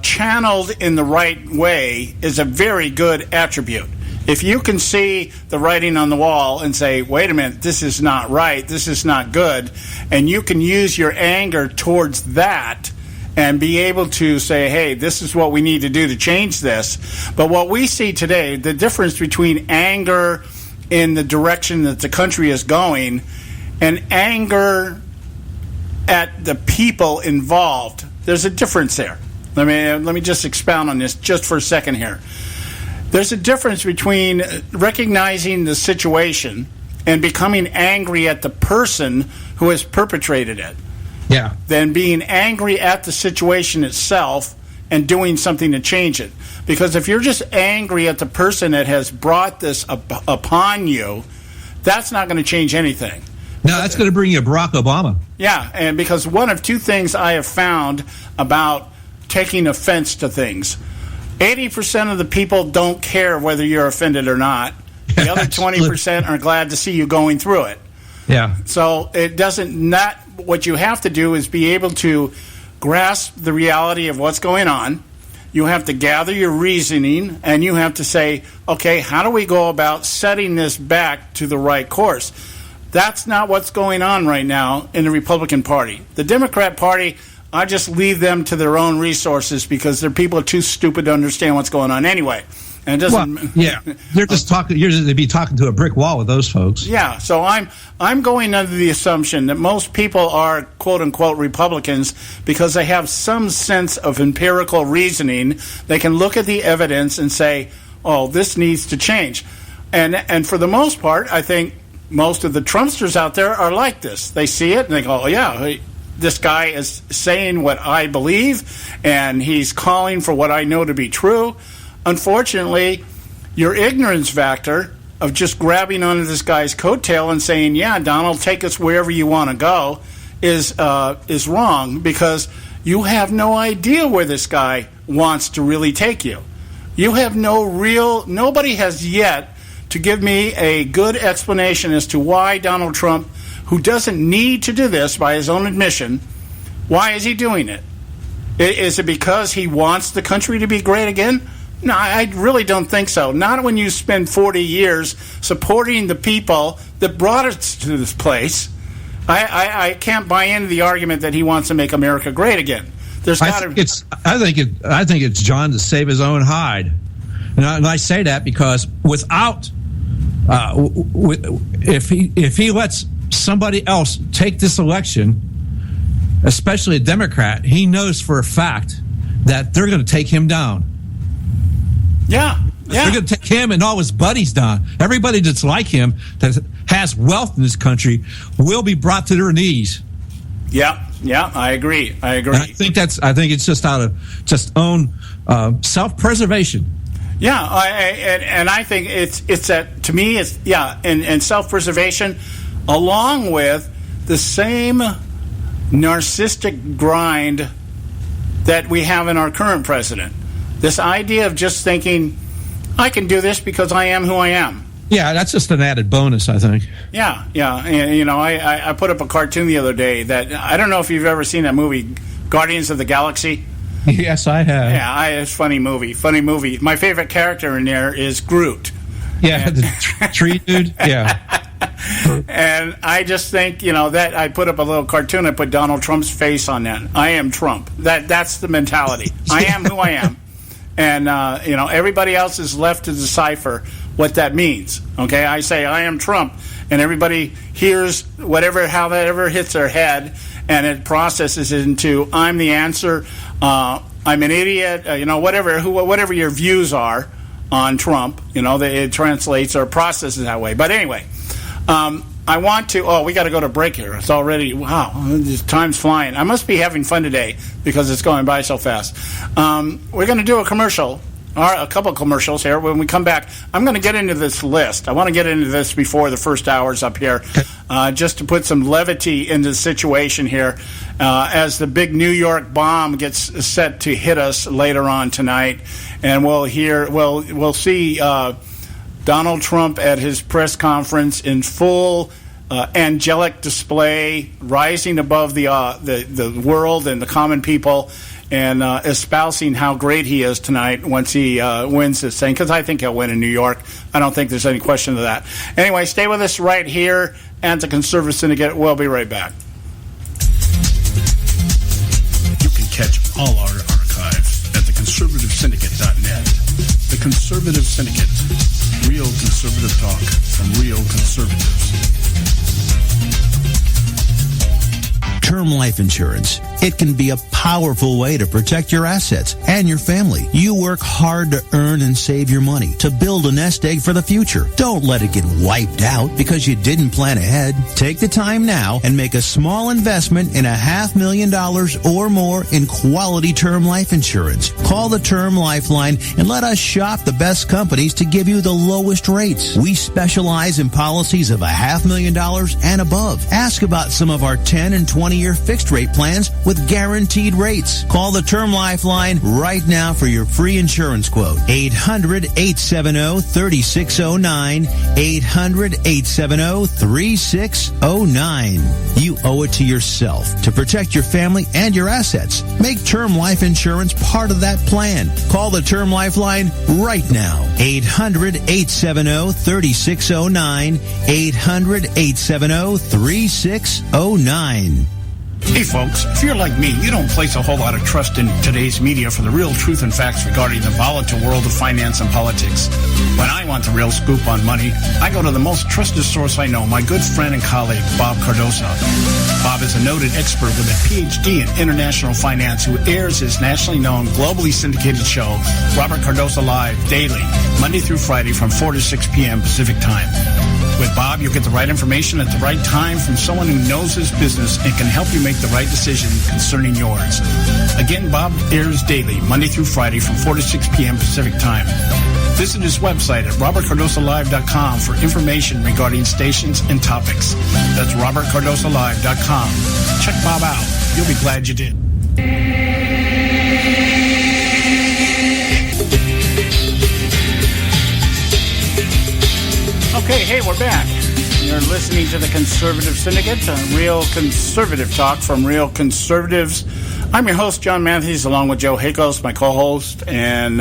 channeled in the right way, is a very good attribute. If you can see the writing on the wall and say, wait a minute, this is not right, this is not good, and you can use your anger towards that and be able to say, hey, this is what we need to do to change this. But what we see today, the difference between anger in the direction that the country is going and anger at the people involved, there's a difference there. Let me just expound on this just for a second here. There's a difference between recognizing the situation and becoming angry at the person who has perpetrated it. Yeah. Than being angry at the situation itself and doing something to change it. Because if you're just angry at the person that has brought this upon you, that's not going to change anything. No, that's going to bring you Barack Obama. Yeah, and because one of two things I have found about taking offense to things. 80% of the people don't care whether you're offended or not. The other 20% are glad to see you going through it. Yeah. So it doesn't what you have to do is be able to grasp the reality of what's going on. You have to gather your reasoning, and you have to say, okay, how do we go about setting this back to the right course? That's not what's going on right now in the Republican Party. The Democrat Party, I just leave them to their own resources because their people are too stupid to understand what's going on anyway. And it doesn't. Well, yeah, they're just talking. They'd be talking to a brick wall with those folks. Yeah, so I'm going under the assumption that most people are quote unquote Republicans because they have some sense of empirical reasoning. They can look at the evidence and say, "Oh, this needs to change." And for the most part, I think most of the Trumpsters out there are like this. They see it and they go, "Oh yeah, this guy is saying what I believe, and he's calling for what I know to be true." Unfortunately, your ignorance factor of just grabbing onto this guy's coattail and saying, yeah, Donald, take us wherever you want to go, is wrong because you have no idea where this guy wants to really take you. You have nobody has yet to give me a good explanation as to why Donald Trump, who doesn't need to do this by his own admission, why is he doing it? Is it because he wants the country to be great again? No, I really don't think so. Not when you spend 40 years supporting the people that brought us to this place. I can't buy into the argument that he wants to make America great again. I think it's John to save his own hide, and I say that because without if he lets somebody else take this election, especially a Democrat, he knows for a fact that they're going to take him down. Yeah. They're going to take him and all his buddies down. Everybody that's like him that has wealth in this country will be brought to their knees. Yeah, I agree. And I think it's just out of own self-preservation. Yeah, and I think it's that, to me, it's and self-preservation, along with the same narcissistic grind that we have in our current president. This idea of just thinking, I can do this because I am who I am. Yeah, that's just an added bonus, I think. Yeah. And, I put up a cartoon the other day that I don't know if you've ever seen that movie, Guardians of the Galaxy. Yes, I have. Yeah, it's a funny movie. My favorite character in there is Groot. Yeah, the tree dude. Yeah. And I just think, that I put up a little cartoon. I put Donald Trump's face on that. I am Trump. That's the mentality. I am who I am. And, everybody else is left to decipher what that means. Okay, I say I am Trump, and everybody hears how that ever hits their head, and it processes into I'm the answer. I'm an idiot. Whatever your views are on Trump, it translates or processes that way. But anyway, I want to. Oh, we got to go to break here. It's already time's flying. I must be having fun today because it's going by so fast. We're going to do a commercial. A couple of commercials here. When we come back, I'm going to get into this list. I want to get into this before the first hour's up here, just to put some levity into the situation here as the big New York bomb gets set to hit us later on tonight, and we'll see Donald Trump at his press conference in full angelic display, rising above the world and the common people, and espousing how great he is tonight once he wins this thing, because I think he'll win in New York. I don't think there's any question of that. Anyway, stay with us right here at the Conservative Syndicate. We'll be right back. You can catch all our archives at theconservativesyndicate.net. The Conservative Syndicate. Real conservative talk from real conservatives. Term life insurance. It can be a powerful way to protect your assets and your family. You work hard to earn and save your money to build a nest egg for the future. Don't let it get wiped out because you didn't plan ahead. Take the time now and make a small investment in $500,000 or more in quality term life insurance. Call the Term Lifeline and let us shop the best companies to give you the lowest rates. We specialize in policies of $500,000 and above. Ask about some of our 10 and 20-year fixed rate plans with guaranteed rates. Call the Term Lifeline right now for your free insurance quote. 800-870-3609. 800-870-3609. You owe it to yourself to protect your family and your assets. Make term life insurance part of that plan. Call the Term Lifeline right now. 800-870-3609. 800-870-3609. Hey folks, if you're like me, you don't place a whole lot of trust in today's media for the real truth and facts regarding the volatile world of finance and politics. When I want the real scoop on money, I go to the most trusted source I know, my good friend and colleague, Bob Cardoso. Bob is a noted expert with a PhD in international finance who airs his nationally known, globally syndicated show, Robert Cardoso Live, daily, Monday through Friday from 4 to 6 p.m. Pacific Time. With Bob, you'll get the right information at the right time from someone who knows his business and can help you make the right decision concerning yours. Again, Bob airs daily, Monday through Friday from 4 to 6 p.m. Pacific Time. Visit his website at robertcardosolive.com for information regarding stations and topics. That's robertcardosolive.com. Check Bob out. You'll be glad you did. Okay, hey, we're back. You're listening to the Conservative Syndicate, real conservative talk from real conservatives. I'm your host, John Matthews, along with Joe Hakos, my co-host and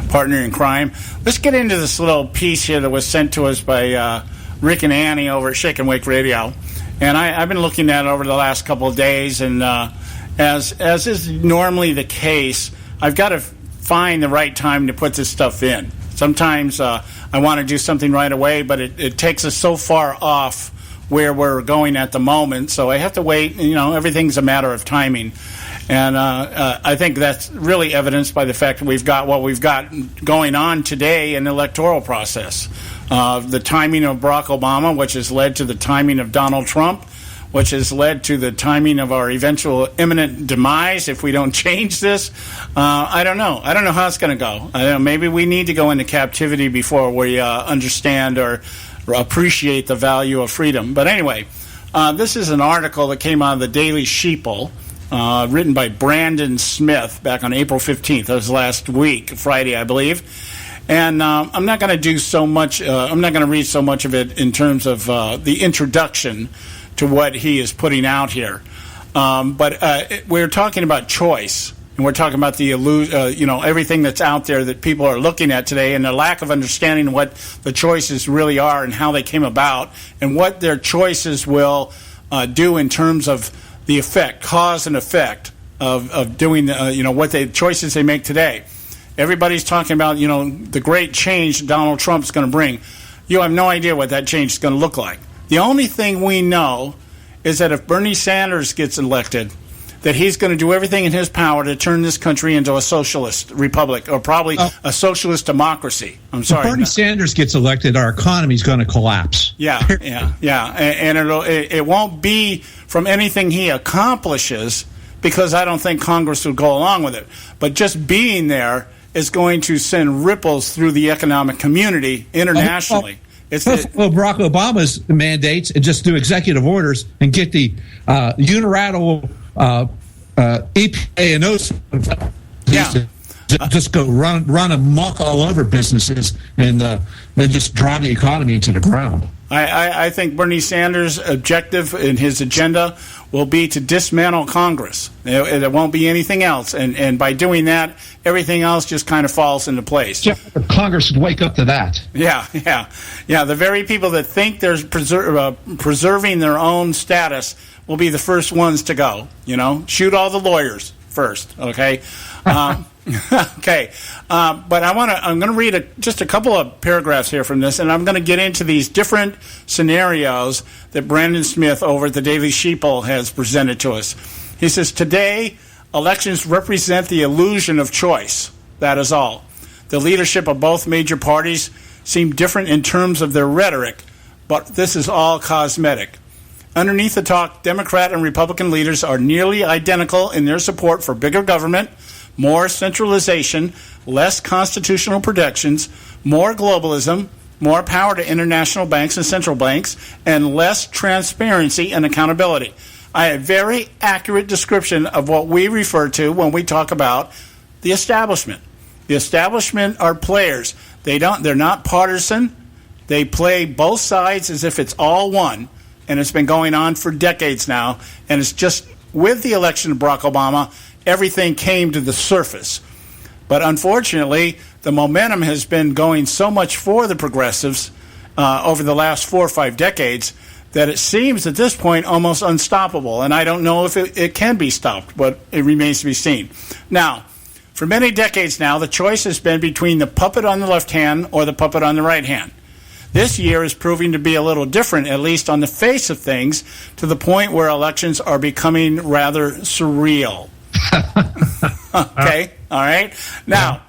partner in crime. Let's get into this little piece here that was sent to us by Rick and Annie over at Shake and Wake Radio. And I've been looking at it over the last couple of days, and as is normally the case, I've got to find the right time to put this stuff in. Sometimes I want to do something right away, but it takes us so far off where we're going at the moment, so I have to wait. Everything's a matter of timing. And I think that's really evidenced by the fact that we've got what we've got going on today in the electoral process. The timing of Barack Obama, which has led to the timing of Donald Trump, which has led to the timing of our eventual imminent demise if we don't change this. I don't know. I don't know how it's going to go. I don't know. Maybe we need to go into captivity before we understand or appreciate the value of freedom. But anyway, this is an article that came out of the Daily Sheeple, written by Brandon Smith back on April 15th. That was last week, Friday, I believe. And I'm not going to do so much. I'm not going to read so much of it in terms of the introduction to what he is putting out here. But we're talking about choice, and we're talking about the everything that's out there that people are looking at today, and the lack of understanding what the choices really are and how they came about, and what their choices will do in terms of the effect, cause and effect of doing what the choices they make today. Everybody's talking about the great change Donald Trump's going to bring. You have no idea what that change is going to look like. The only thing we know is that if Bernie Sanders gets elected, that he's going to do everything in his power to turn this country into a socialist republic, or probably a socialist democracy. I'm sorry. If Bernie Sanders gets elected, our economy is going to collapse. Yeah. And it won't be from anything he accomplishes, because I don't think Congress would go along with it. But just being there is going to send ripples through the economic community internationally. Barack Obama's mandates and just do executive orders and get the unilateral EPA and those just go run amok all over businesses and just drive the economy into the ground. I think Bernie Sanders' objective in his agenda will be to dismantle Congress. There won't be anything else. And by doing that, everything else just kind of falls into place. Yeah, Congress would wake up to that. Yeah. The very people that think they're preserving their own status will be the first ones to go. Shoot all the lawyers first, okay? Okay, but I'm going to read just a couple of paragraphs here from this, and I'm going to get into these different scenarios that Brandon Smith over at the Daily Sheeple has presented to us. He says, today, elections represent the illusion of choice. That is all. The leadership of both major parties seem different in terms of their rhetoric, but this is all cosmetic. Underneath the talk, Democrat and Republican leaders are nearly identical in their support for bigger government, more centralization, less constitutional protections, more globalism, more power to international banks and central banks, and less transparency and accountability. I have a very accurate description of what we refer to when we talk about the establishment. The establishment are players. They're not partisan. They play both sides as if it's all one, and it's been going on for decades now, and it's just with the election of Barack Obama, everything came to the surface. But unfortunately, the momentum has been going so much for the progressives over the last 4 or 5 decades that it seems at this point almost unstoppable. And I don't know if it can be stopped, but it remains to be seen. Now, for many decades now, the choice has been between the puppet on the left hand or the puppet on the right hand. This year is proving to be a little different, at least on the face of things, to the point where elections are becoming rather surreal. Okay, all right. Now,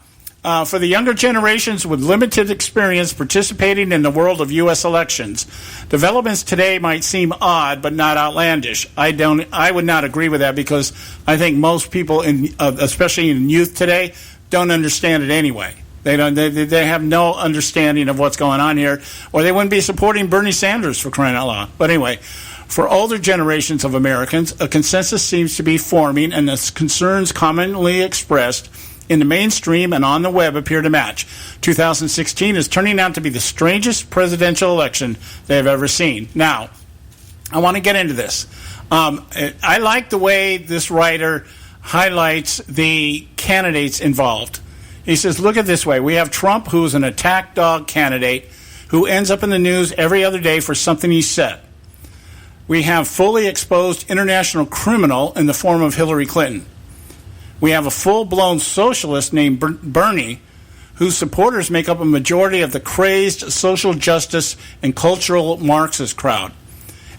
for the younger generations with limited experience participating in the world of U.S. elections, developments today might seem odd but not outlandish. I would not agree with that, because I think most people, especially in youth today, don't understand it anyway. They don't. They have no understanding of what's going on here, or they wouldn't be supporting Bernie Sanders, for crying out loud. But anyway, for older generations of Americans, a consensus seems to be forming, and the concerns commonly expressed in the mainstream and on the web appear to match. 2016 is turning out to be the strangest presidential election they have ever seen. Now, I want to get into this. I like the way this writer highlights the candidates involved. He says, look at it this way. We have Trump, who's an attack dog candidate who ends up in the news every other day for something he said. We have fully exposed international criminal in the form of Hillary Clinton. We have a full-blown socialist named Bernie, whose supporters make up a majority of the crazed social justice and cultural Marxist crowd.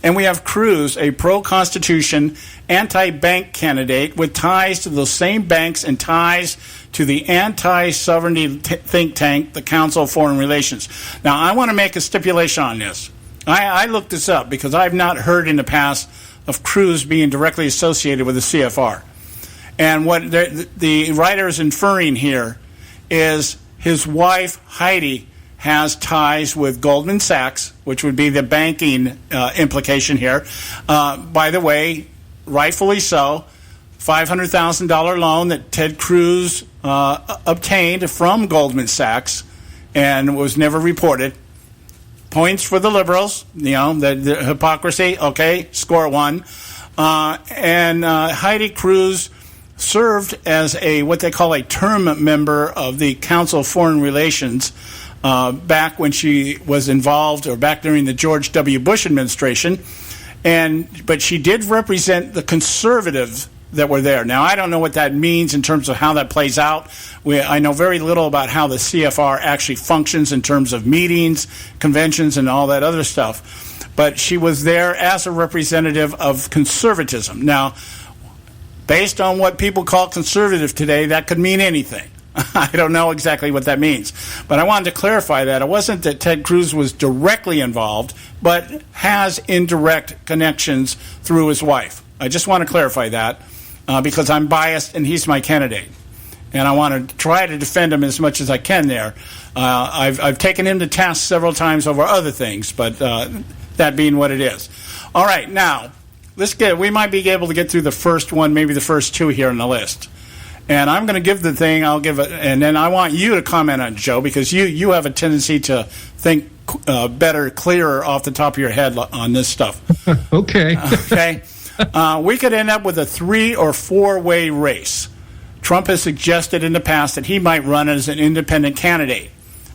And we have Cruz, a pro-Constitution, anti-bank candidate with ties to those same banks and ties to the anti-sovereignty think tank, the Council of Foreign Relations. Now, I want to make a stipulation on this. I looked this up because I've not heard in the past of Cruz being directly associated with the CFR. And what the writer is inferring here is his wife, Heidi, has ties with Goldman Sachs, which would be the banking implication here. By the way, rightfully so, $500,000 loan that Ted Cruz obtained from Goldman Sachs and was never reported. Points for the liberals, the hypocrisy. Okay, score 1. And Heidi Cruz served as what they call a term member of the Council of Foreign Relations back when she was involved, or back during the George W. Bush administration. But she did represent the conservatives that were there. Now, I don't know what that means in terms of how that plays out. I know very little about how the CFR actually functions in terms of meetings, conventions, and all that other stuff. But she was there as a representative of conservatism. Now, based on what people call conservative today, that could mean anything. I don't know exactly what that means. But I wanted to clarify that. It wasn't that Ted Cruz was directly involved, but has indirect connections through his wife. I just want to clarify that because I'm biased and he's my candidate. And I want to try to defend him as much as I can there. I've taken him to task several times over other things, but that being what it is. All right, now, we might be able to get through the first one, maybe the first two here on the list. And I'm going to give the thing, I'll give it, and then I want you to comment on it, Joe, because you have a tendency to think better, clearer off the top of your head on this stuff. Okay. Okay. We could end up with a 3 or 4-way race. Trump has suggested in the past that he might run as an independent candidate.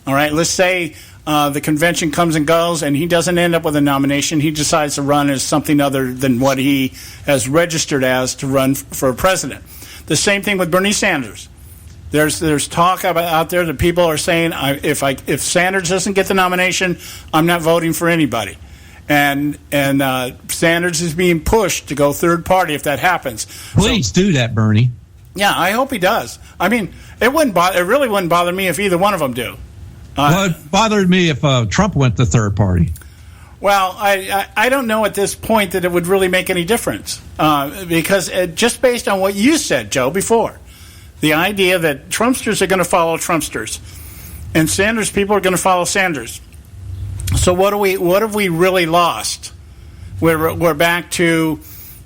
All right, let's say the convention comes and goes and he doesn't end up with a nomination. He decides to run as something other than what he has registered as to run for president. The same thing with Bernie Sanders. There's talk out there that people are saying if Sanders doesn't get the nomination, I'm not voting for anybody. And Sanders is being pushed to go third party if that happens. Please do that, Bernie. Yeah, I hope he does. I mean, it really wouldn't bother me if either one of them do. Well, it bothered me if Trump went to third party. Well, I don't know at this point that it would really make any difference because just based on what you said, Joe, before, the idea that Trumpsters are going to follow Trumpsters and Sanders people are going to follow Sanders. So what have we really lost? We're back to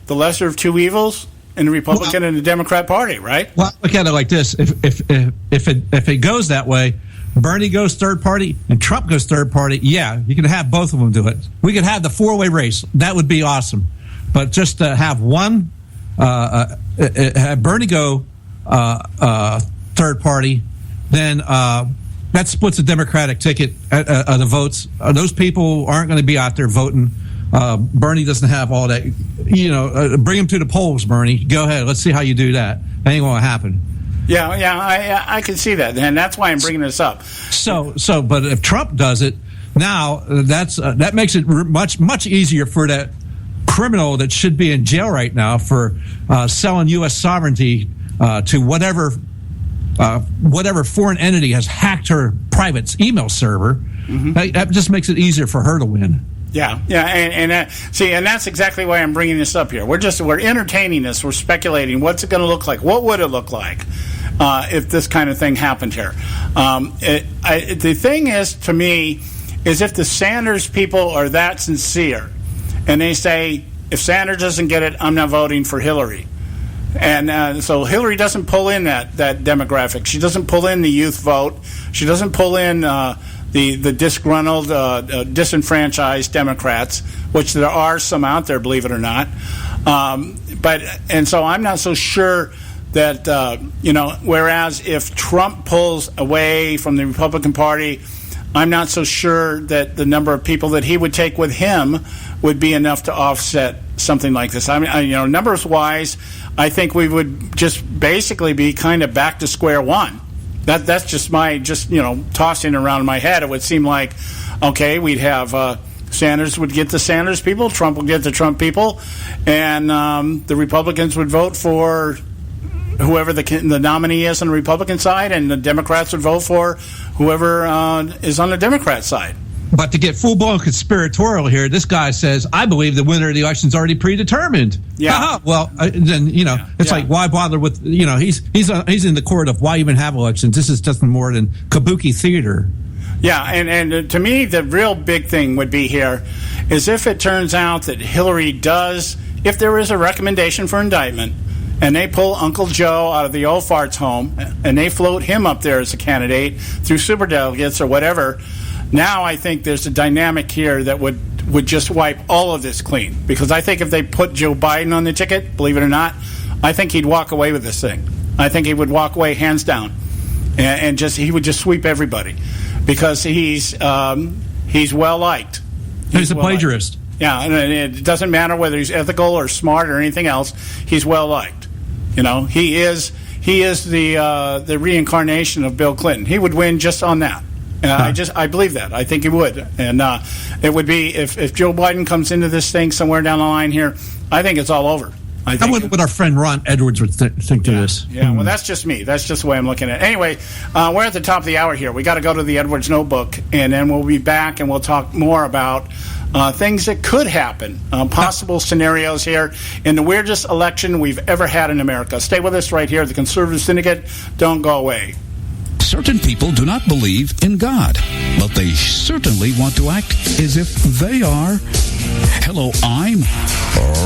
the lesser of two evils in the Republican and the Democrat Party, right? Well, look at it like this: if it goes that way, Bernie goes third party and Trump goes third party. Yeah, you can have both of them do it. We could have the 4-way race. That would be awesome. But just to have one, have Bernie go third party, then that splits the Democratic ticket of the votes. Those people aren't going to be out there voting. Bernie doesn't have all that. Bring him to the polls, Bernie. Go ahead. Let's see how you do that. That ain't going to happen. Yeah, I can see that, and that's why I'm bringing this up. But if Trump does it, now that makes it much easier for that criminal that should be in jail right now for selling U.S. sovereignty to whatever foreign entity has hacked her private email server. Mm-hmm. That just makes it easier for her to win. Yeah, and that's exactly why I'm bringing this up here. We're entertaining this. We're speculating. What's it going to look like? What would it look like if this kind of thing happened here? The thing is, to me, is if the Sanders people are that sincere, and they say, if Sanders doesn't get it, I'm not voting for Hillary. And so Hillary doesn't pull in that demographic. She doesn't pull in the youth vote. She doesn't pull in the disgruntled, disenfranchised Democrats, which there are some out there, believe it or not. And so I'm not so sure that, whereas if Trump pulls away from the Republican Party, I'm not so sure that the number of people that he would take with him would be enough to offset something like this. I mean, numbers-wise, I think we would just basically be kind of back to square one. That's just my tossing around in my head. It would seem like, okay, we'd have Sanders would get the Sanders people, Trump would get the Trump people, and the Republicans would vote for whoever the nominee is on the Republican side, and the Democrats would vote for whoever is on the Democrat side. But to get full-blown conspiratorial here, this guy says, I believe the winner of the election is already predetermined. Yeah. Well, then, it's like, why bother with, he's in the court of why even have elections. This is just more than kabuki theater. Yeah, and to me, the real big thing would be here is if it turns out that Hillary does, if there is a recommendation for indictment, and they pull Uncle Joe out of the old farts home, and they float him up there as a candidate through superdelegates or whatever, now I think there's a dynamic here that would just wipe all of this clean. Because I think if they put Joe Biden on the ticket, believe it or not, I think he'd walk away with this thing. I think he would walk away hands down, and he would just sweep everybody, because he's well liked. He's a plagiarist. Yeah, and it doesn't matter whether he's ethical or smart or anything else. He's well liked. He is the reincarnation of Bill Clinton. He would win just on that. I believe that. I think he would. And it would be if Joe Biden comes into this thing somewhere down the line here, I think it's all over. I think what our friend Ron Edwards would think to this. Yeah, well, that's just me. That's just the way I'm looking at it. Anyway, we're at the top of the hour here. We got to go to the Edwards Notebook, and then we'll be back and we'll talk more about things that could happen, possible scenarios here in the weirdest election we've ever had in America. Stay with us right here at the Conservative Syndicate. Don't go away. Certain people do not believe in God, but they certainly want to act as if they are. Hello, I'm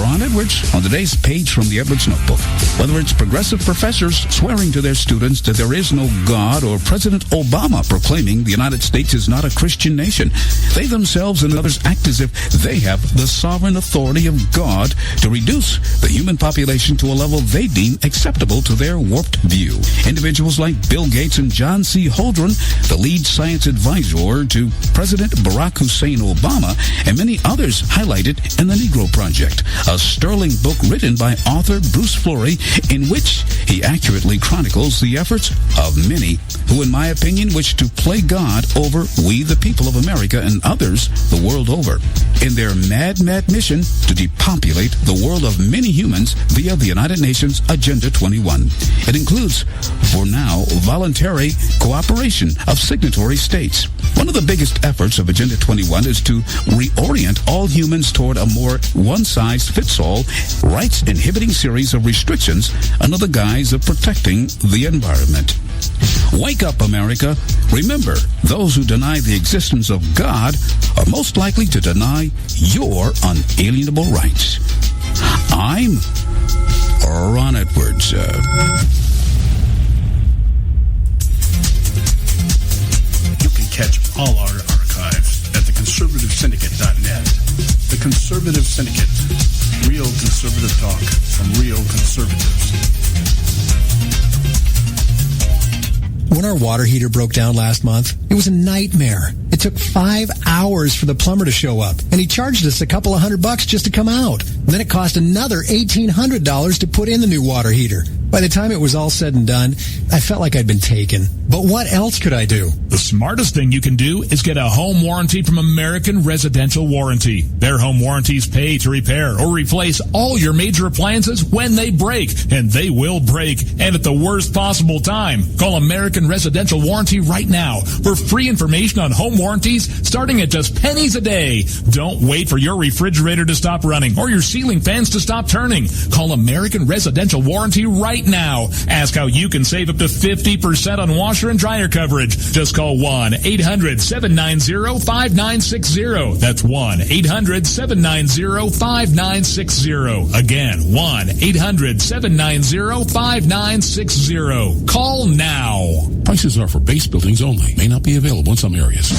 Ron Edwards on today's page from the Edwards Notebook. Whether it's progressive professors swearing to their students that there is no God, or President Obama proclaiming the United States is not a Christian nation, they themselves and others act as if they have the sovereign authority of God to reduce the human population to a level they deem acceptable to their warped view. Individuals like Bill Gates and John C. Holdren, the lead science advisor to President Barack Hussein Obama, and many others highlighted in the Negro Project, a sterling book written by author Bruce Flory, in which he accurately chronicles the efforts of many who, in my opinion, wish to play God over we the people of America and others the world over, in their mad mission to depopulate the world of many humans via the United Nations Agenda 21. It includes, for now, voluntary cooperation of signatory states. One of the biggest efforts of Agenda 21 is to reorient all humans toward a more one-size-fits-all, rights-inhibiting series of restrictions under the guise of protecting the environment. Wake up, America. Remember, those who deny the existence of God are most likely to deny your unalienable rights. I'm Ron Edwards. You can catch all our archives at theconservativesyndicate.net. The Conservative Syndicate. Real conservative talk from real conservatives. When our water heater broke down last month, it was a nightmare. It took 5 hours for the plumber to show up, and he charged us a couple of $100 just to come out. And then it cost another $1,800 to put in the new water heater. By the time it was all said and done, I felt like I'd been taken. But what else could I do? The smartest thing you can do is get a home warranty from American Residential Warranty. Their home warranties pay to repair or replace all your major appliances when they break, and they will break, and at the worst possible time. Call American Residential Warranty right now for free information on home warranties starting at just pennies a day. Don't wait for your refrigerator to stop running or your ceiling fans to stop turning. Call American Residential Warranty right now. Ask how you can save up to 50% on washer and dryer coverage. Just call 1-800-790-5960. That's 1-800-790-5960. Again, 1-800-790-5960. Call now. Prices are for base buildings only. May not be available in some areas.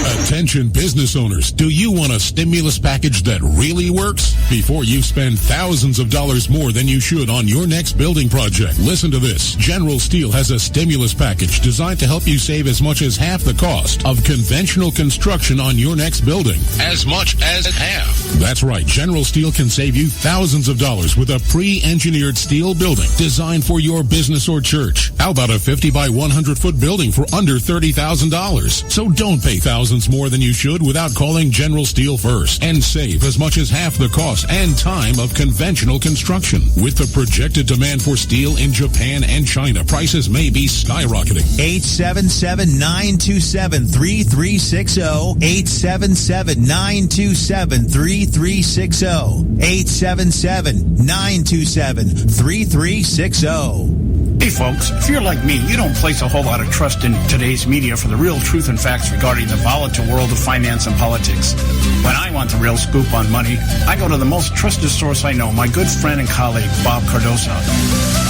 Attention business owners, do you want a stimulus package that really works? Before you spend thousands of dollars more than you should on your next building project, listen to this. General Steel has a stimulus package designed to help you save as much as half the cost of conventional construction on your next building. As much as half. That's right. General Steel can save you thousands of dollars with a pre-engineered steel building designed for your business or church. How about a 50 by 100 foot building for under $30,000? So don't pay thousands more than you should without calling General Steel first and save as much as half the cost and time of conventional construction. With the projected demand for steel in Japan and China, prices may be skyrocketing. 877-927-3360. 877-927-3360. 877-927-3360. Hey folks, if you're like me, you don't place a whole lot of trust in today's media for the real truth and facts regarding the volatile world of finance and politics. When I want the real scoop on money, I go to the most trusted source I know, my good friend and colleague, Bob Cardoso.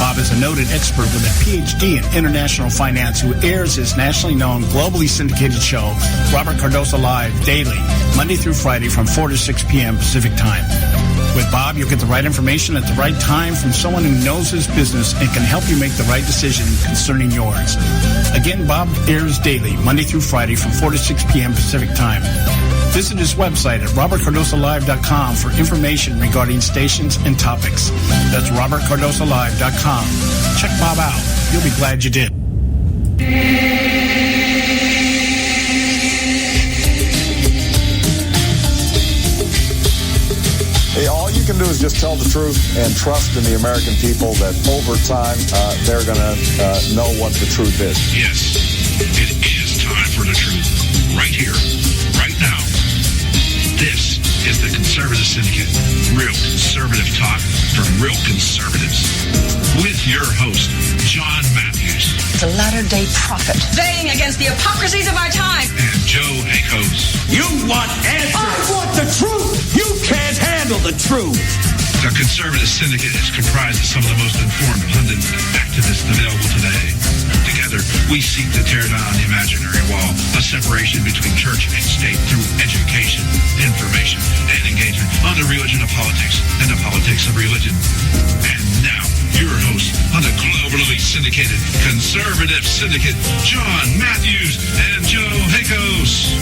Bob is a noted expert with a PhD in international finance who airs his nationally known, globally syndicated show, Robert Cardoso Live, daily, Monday through Friday from 4 to 6 p.m. Pacific Time. With Bob, you'll get the right information at the right time from someone who knows his business and can help you make the right decision concerning yours. Again, Bob airs daily, Monday through Friday from 4 to 6 p.m. Pacific Time. Visit his website at robertcardosolive.com for information regarding stations and topics. That's robertcardosolive.com. Check Bob out. You'll be glad you did. Hey, all you can do is just tell the truth and trust in the American people that over time they're going to know what the truth is. Yes, it is time for the truth. Right here, right now. This is the Conservative Syndicate. Real conservative talk from real conservatives. With your host, John Matthews. The latter-day prophet. Baying against the hypocrisies of our time. And Joe Hakos. You want answers. I want the truth. You can't handle the truth. The Conservative Syndicate is comprised of some of the most informed pundits and activists available today. Together, we seek to tear down the imaginary wall, a separation between church and state through education, information, and engagement on the religion of politics and the politics of religion. And now, your host on the globally syndicated Conservative Syndicate, John Matthews and Joe Hakos.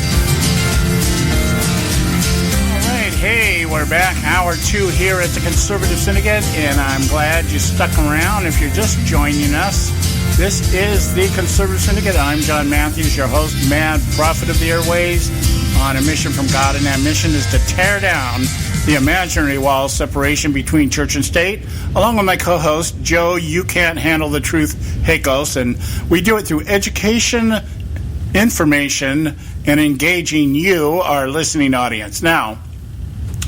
Hey, we're back, hour 2 here at the Conservative Syndicate, and I'm glad you stuck around. If you're just joining us, this is the Conservative Syndicate. I'm John Matthews, your host, mad prophet of the airways, on a mission from God, and that mission is to tear down the imaginary wall of separation between church and state, along with my co-host, Joe, You Can't Handle the Truth, Hakos, and we do it through education, information, and engaging you, our listening audience. Now,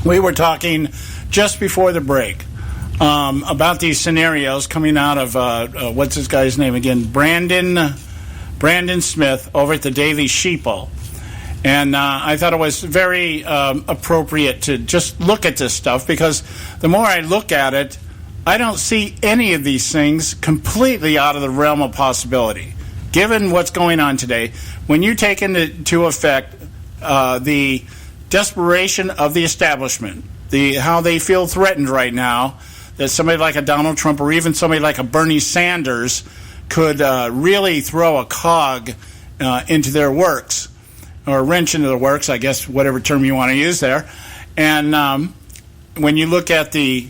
we were talking just before the break about these scenarios coming out of, what's this guy's name again? Brandon Smith over at the Daily Sheeple. And I thought it was very appropriate to just look at this stuff, because the more I look at it, I don't see any of these things completely out of the realm of possibility. Given what's going on today, when you take into effect the desperation of the establishment, how they feel threatened right now, that somebody like a Donald Trump or even somebody like a Bernie Sanders could really throw a cog into their works, or a wrench into the works, I guess, whatever term you want to use there. And when you look at the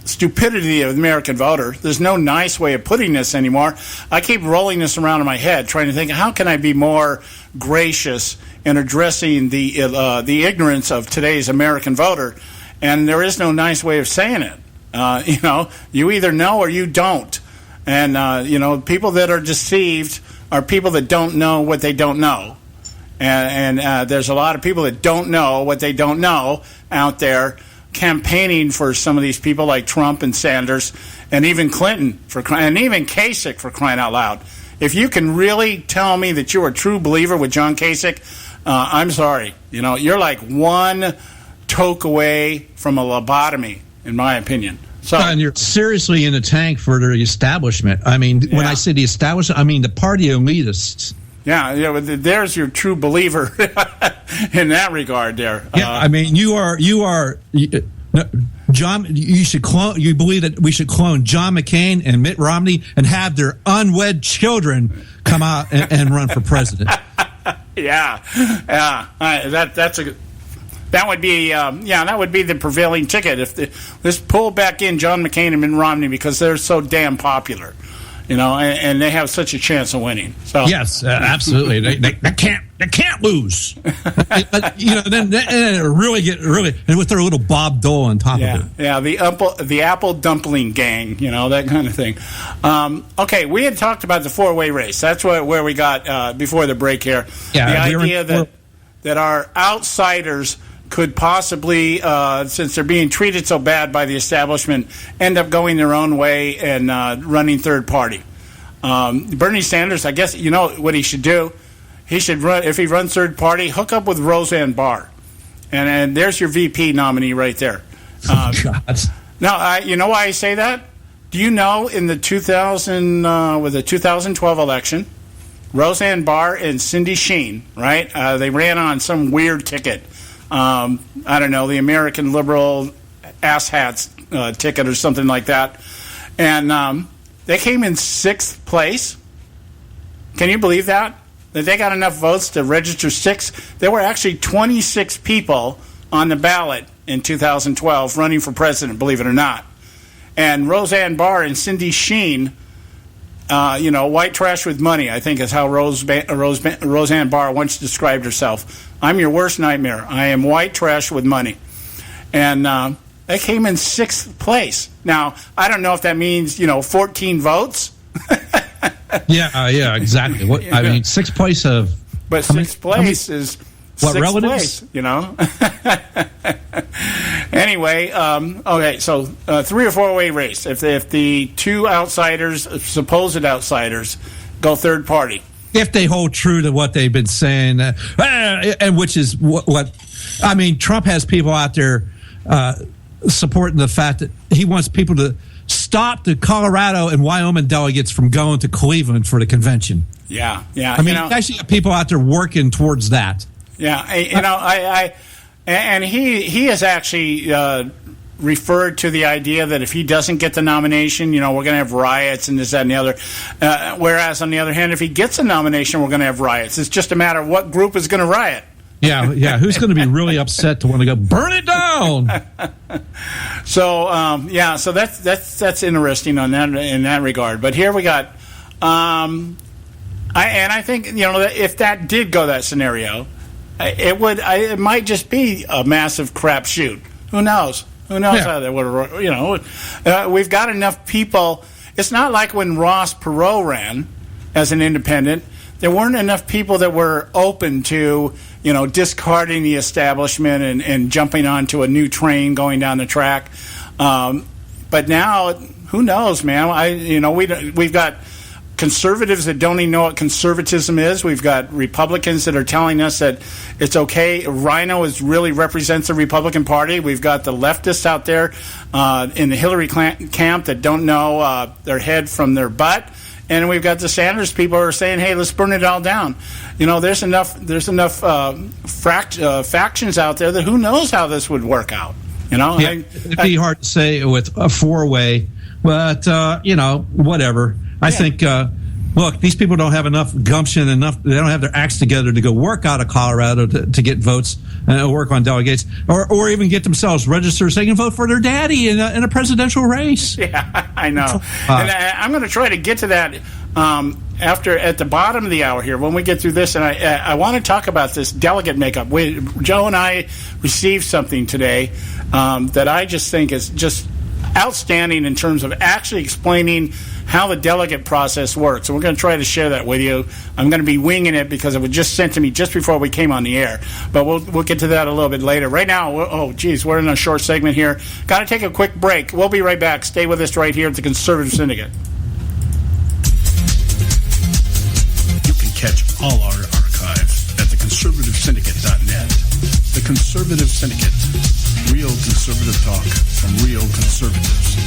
stupidity of the American voter, there's no nice way of putting this anymore. I keep rolling this around in my head, trying to think, how can I be more gracious in addressing the ignorance of today's American voter? And there is no nice way of saying it. You either know or you don't. And, people that are deceived are people that don't know what they don't know. And there's a lot of people that don't know what they don't know out there campaigning for some of these people like Trump and Sanders and even Clinton and even Kasich, for crying out loud. If you can really tell me that you're a true believer with John Kasich, I'm sorry. You're like one toke away from a lobotomy, in my opinion. So, and you're seriously in the tank for the establishment. I mean, when I say the establishment, I mean the party elitists. Yeah, there's your true believer in that regard there. Yeah, I mean, you are John. You should clone. You believe that we should clone John McCain and Mitt Romney and have their unwed children come out and run for president. That would be the prevailing ticket. Let's pull back in John McCain and Mitt Romney because they're so damn popular. And they have such a chance of winning. So yes, absolutely. They can't lose. But then really and with their little Bob Dole on top of it. Yeah, the apple dumpling gang, that kind of thing. Okay, we had talked about the four-way race. That's where we got before the break here. Yeah, the idea that our outsiders could possibly, since they're being treated so bad by the establishment, end up going their own way and running third party. Bernie Sanders, I guess, you know what he should do? He should run, if he runs third party, hook up with Roseanne Barr. And there's your VP nominee right there. Now, you know why I say that? Do you know in the 2012 election, Roseanne Barr and Cindy Sheen, right? They ran on some weird ticket. I don't know, the American Liberal asshats ticket or something like that. And they came in 6th place. Can you believe that? That they got enough votes to register 6? There were actually 26 people on the ballot in 2012 running for president, believe it or not. And Roseanne Barr and Cindy Sheen, white trash with money, I think is how Roseanne Barr once described herself. I'm your worst nightmare. I am white trash with money. And they came in 6th place. Now, I don't know if that means, 14 votes. Yeah, exactly. What I mean, 6th place of... But 6th place is... What, 6th relatives? Place, Anyway, okay, so 3 or 4-way race. If the two outsiders, supposed outsiders, go third party. If they hold true to what they've been saying, and which is what I mean, Trump has people out there supporting the fact that he wants people to stop the Colorado and Wyoming delegates from going to Cleveland for the convention. Yeah. I mean, actually have people out there working towards that. Yeah, and he has actually referred to the idea that if he doesn't get the nomination, we're going to have riots and this, that, and the other. Whereas, on the other hand, if he gets a nomination, we're going to have riots. It's just a matter of what group is going to riot. Yeah. Who's going to be really upset to want to go burn it down? So that's interesting on that in that regard. But here we got, I think if that did go that scenario, it might just be a massive crapshoot. Who knows? Who knows how that would? We've got enough people. It's not like when Ross Perot ran as an independent. There weren't enough people that were open to, discarding the establishment and jumping onto a new train going down the track. But now, who knows, man? We've got conservatives that don't even know what conservatism is. We've got Republicans that are telling us that it's okay. Rhino really represents the Republican Party. We've got the leftists out there in the Hillary camp that don't know their head from their butt. And we've got the Sanders people who are saying, "Hey, let's burn it all down." There's enough factions out there that who knows how this would work out. It'd be hard to say with a 4-way, but whatever. I think. Look, these people don't have enough gumption, they don't have their acts together to go work out of Colorado to get votes and work on delegates, or even get themselves registered so they can vote for their daddy in a presidential race. Yeah, I know. And I'm going to try to get to that at the bottom of the hour here when we get through this. And I want to talk about this delegate makeup. Joe and I received something today that I just think is just outstanding in terms of actually explaining how the delegate process works. And we're going to try to share that with you. I'm going to be winging it because it was just sent to me just before we came on the air. But we'll get to that a little bit later. Right now, we're in a short segment here. Got to take a quick break. We'll be right back. Stay with us right here at the Conservative Syndicate. You can catch all our archives at theconservativesyndicate.net. The Conservative Syndicate. Real conservative talk from real conservatives.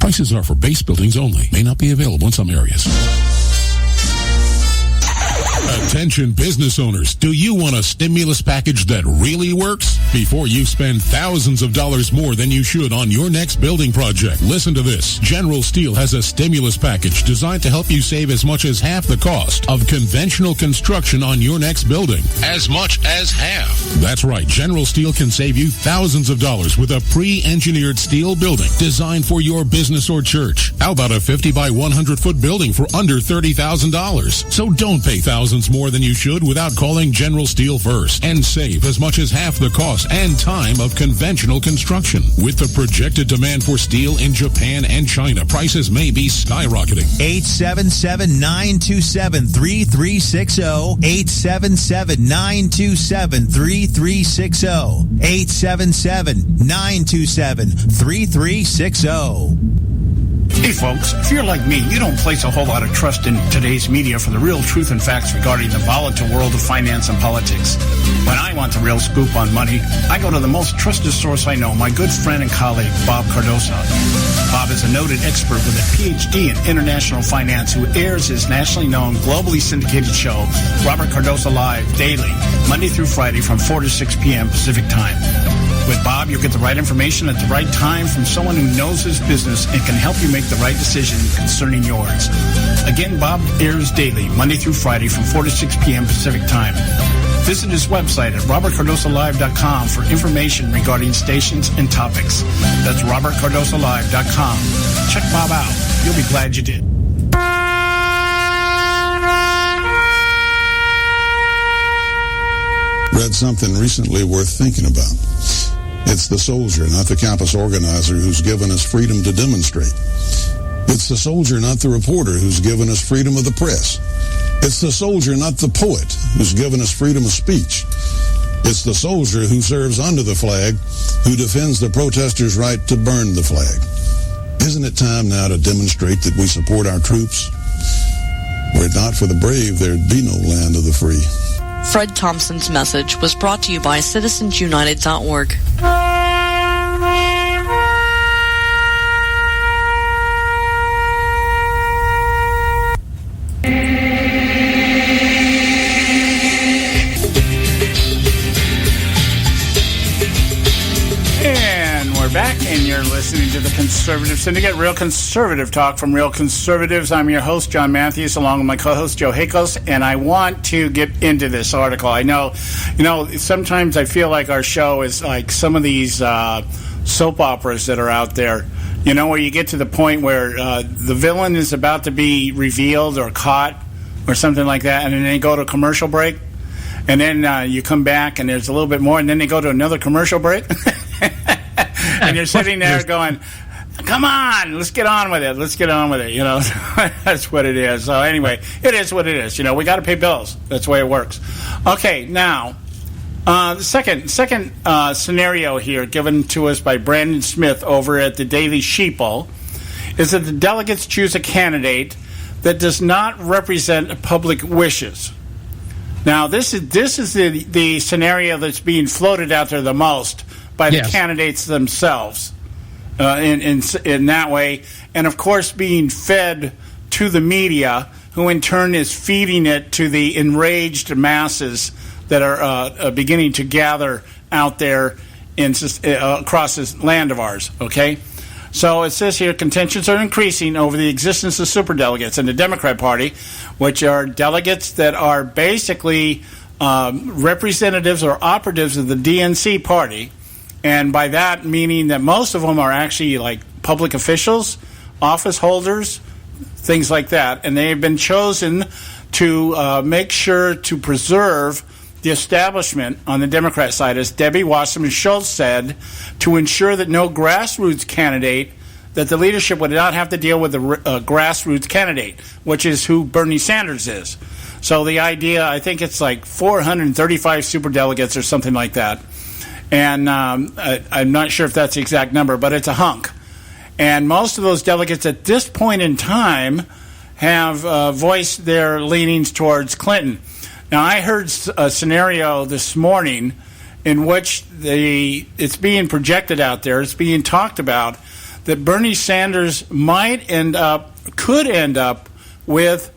Prices are for base buildings only. May not be available in some areas. Attention business owners, do you want a stimulus package that really works? Before you spend thousands of dollars more than you should on your next building project, listen to this. General Steel has a stimulus package designed to help you save as much as half the cost of conventional construction on your next building. As much as half. That's right. General Steel can save you thousands of dollars with a pre-engineered steel building designed for your business or church. How about a 50 by 100 foot building for under $30,000? So don't pay thousands thousands more than you should without calling General Steel first, and save as much as half the cost and time of conventional construction. With the projected demand for steel in Japan and China, prices may be skyrocketing. 877-927-3360. 877-927-3360. 877-927-3360. Hey folks, if you're like me, you don't place a whole lot of trust in today's media for the real truth and facts regarding the volatile world of finance and politics. When I want the real scoop on money, I go to the most trusted source I know, my good friend and colleague, Bob Cardoso. Bob is a noted expert with a PhD in international finance who airs his nationally known, globally syndicated show, Robert Cardoso Live, daily, Monday through Friday from 4 to 6 p.m. Pacific Time. With Bob, you'll get the right information at the right time from someone who knows his business and can help you make the right decision concerning yours. Again, Bob airs daily, Monday through Friday from 4 to 6 p.m. Pacific Time. Visit his website at robertcardosolive.com for information regarding stations and topics. That's robertcardosolive.com. Check Bob out. You'll be glad you did. Read something recently worth thinking about. It's the soldier, not the campus organizer, who's given us freedom to demonstrate. It's the soldier, not the reporter, who's given us freedom of the press. It's the soldier, not the poet, who's given us freedom of speech. It's the soldier who serves under the flag, who defends the protesters' right to burn the flag. Isn't it time now to demonstrate that we support our troops? Were it not for the brave, there'd be no land of the free. Fred Thompson's message was brought to you by citizensunited.org. And we're back, and you're listening to the Conservative Syndicate, Real Conservative Talk from Real Conservatives. I'm your host, John Matthews, along with my co-host, Joe Hakos, and I want to get into this article. I know, sometimes I feel like our show is like some of these soap operas that are out there, where you get to the point where the villain is about to be revealed or caught or something like that, and then they go to a commercial break, and then you come back and there's a little bit more, and then they go to another commercial break. And you're sitting there going, come on, let's get on with it. That's what it is. So anyway, it is what it is. We got to pay bills. That's the way it works. Okay, now, the second scenario here given to us by Brandon Smith over at the Daily Sheeple is that the delegates choose a candidate that does not represent public wishes. Now, this is the scenario that's being floated out there the most by the candidates themselves in that way, and of course being fed to the media, who in turn is feeding it to the enraged masses that are beginning to gather out there across this land of ours. Okay, so it says here, contentions are increasing over the existence of superdelegates in the Democrat Party, which are delegates that are basically representatives or operatives of the DNC party. And by that meaning that most of them are actually like public officials, office holders, things like that. And they have been chosen to make sure to preserve the establishment on the Democrat side, as Debbie Wasserman Schultz said, to ensure that no grassroots candidate, that the leadership would not have to deal with a grassroots candidate, which is who Bernie Sanders is. So the idea, I think it's like 435 superdelegates or something like that. And I'm not sure if that's the exact number, but it's a hunk. And most of those delegates at this point in time have voiced their leanings towards Clinton. Now, I heard a scenario this morning in which it's being projected out there, it's being talked about, that Bernie Sanders could end up with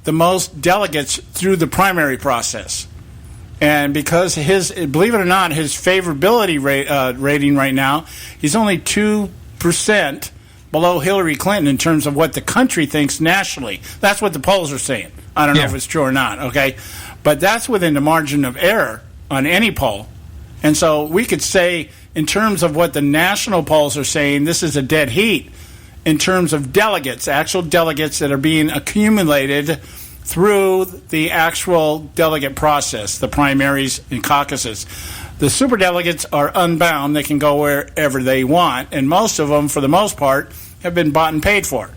the most delegates through the primary process. And because believe it or not, his favorability rating right now, he's only 2% below Hillary Clinton in terms of what the country thinks nationally. That's what the polls are saying. I don't know if it's true or not, okay? But that's within the margin of error on any poll. And so we could say, in terms of what the national polls are saying, this is a dead heat in terms of delegates, actual delegates that are being accumulated through the actual delegate process, the primaries and caucuses. The superdelegates are unbound. They can go wherever they want, and most of them, for the most part, have been bought and paid for,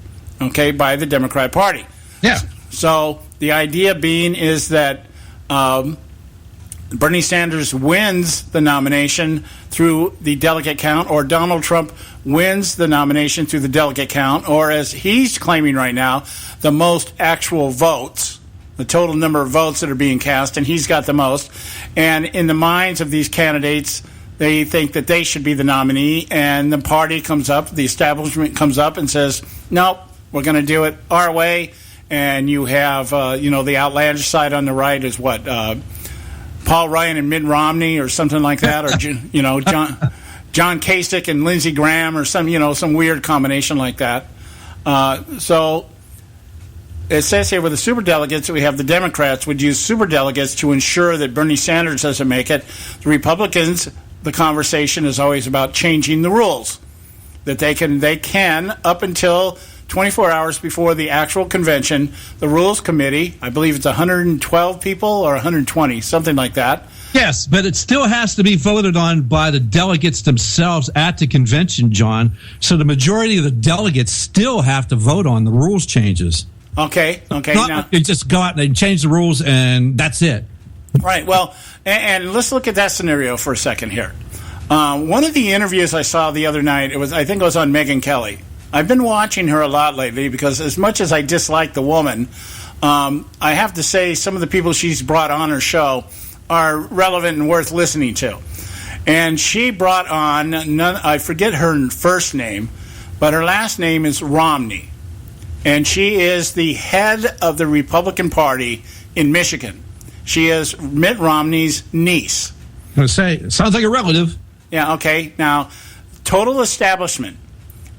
okay, by the Democrat Party. Yeah. So the idea being is that Bernie Sanders wins the nomination through the delegate count, or Donald Trump wins the nomination through the delegate count, or as he's claiming right now, the most actual votes, the total number of votes that are being cast, and he's got the most. And in the minds of these candidates, they think that they should be the nominee, and the party comes up, the establishment comes up and says, nope, we're going to do it our way. And you have, the outlandish side on the right is what, Paul Ryan and Mitt Romney or something like that, or, John Kasich and Lindsey Graham or some weird combination like that. So it says here with the superdelegates, we have the Democrats would use superdelegates to ensure that Bernie Sanders doesn't make it. The Republicans, the conversation is always about changing the rules, that they can up until 24 hours before the actual convention, the Rules Committee, I believe it's 112 people or 120, something like that. Yes, but it still has to be voted on by the delegates themselves at the convention, John. So the majority of the delegates still have to vote on the rules changes. Okay. Now, you just go out and change the rules, and that's it. Right. Well, and let's look at that scenario for a second here. One of the interviews I saw the other night, I think it was on Megyn Kelly. I've been watching her a lot lately because as much as I dislike the woman, I have to say some of the people she's brought on her show are relevant and worth listening to. And she brought on, I forget her first name, but her last name is Romney. And she is the head of the Republican Party in Michigan. She is Mitt Romney's niece. I was going to say, sounds like a relative. Yeah, okay. Now, total establishment.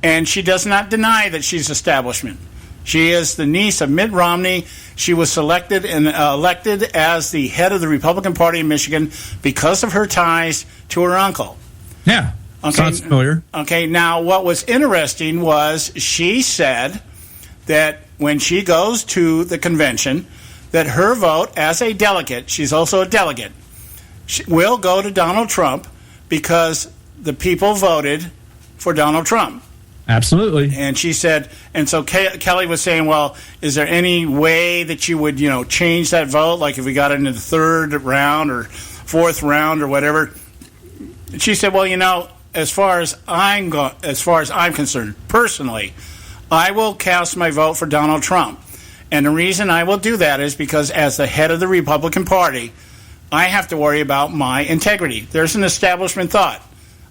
And she does not deny that she's establishment. She is the niece of Mitt Romney. She was selected and elected as the head of the Republican Party in Michigan because of her ties to her uncle. Yeah, okay. Sounds familiar. Okay, now what was interesting was she said that when she goes to the convention, that her vote as a delegate, she's also a delegate, will go to Donald Trump because the people voted for Donald Trump. Absolutely. And she said, and so Kelly was saying, well, is there any way that you would, change that vote? Like if we got into the third round or fourth round or whatever. She said, well, as far as I'm concerned, personally, I will cast my vote for Donald Trump. And the reason I will do that is because as the head of the Republican Party, I have to worry about my integrity. There's an establishment thought.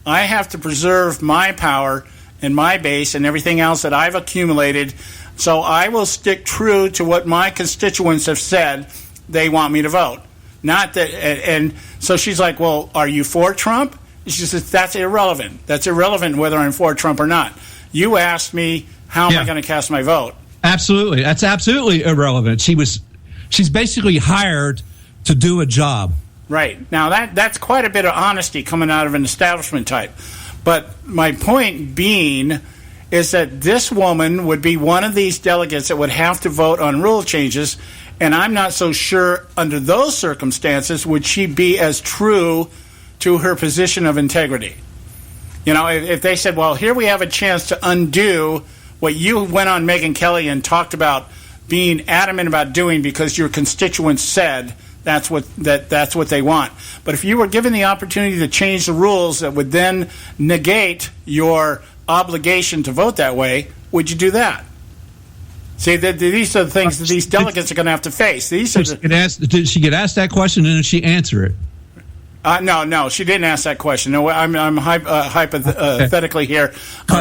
I have to preserve my power and my base and everything else that I've accumulated, so I will stick true to what my constituents have said they want me to vote. Not that, and so she's like, well, are you for Trump? She says, that's irrelevant. That's irrelevant whether I'm for Trump or not. You asked me, how am I going to cast my vote? Absolutely. That's absolutely irrelevant. She's basically hired to do a job. Right. Now, that's quite a bit of honesty coming out of an establishment type. But my point being is that this woman would be one of these delegates that would have to vote on rule changes, and I'm not so sure under those circumstances would she be as true to her position of integrity. If they said, well, here we have a chance to undo what you went on Megyn Kelly and talked about being adamant about doing because your constituents said that's what they want. But if you were given the opportunity to change the rules that would then negate your obligation to vote that way, would you do that? See, these are the things that these delegates are going to have to face. Did she get asked that question and did she answer it? No, she didn't ask that question. No, I'm hypothetically here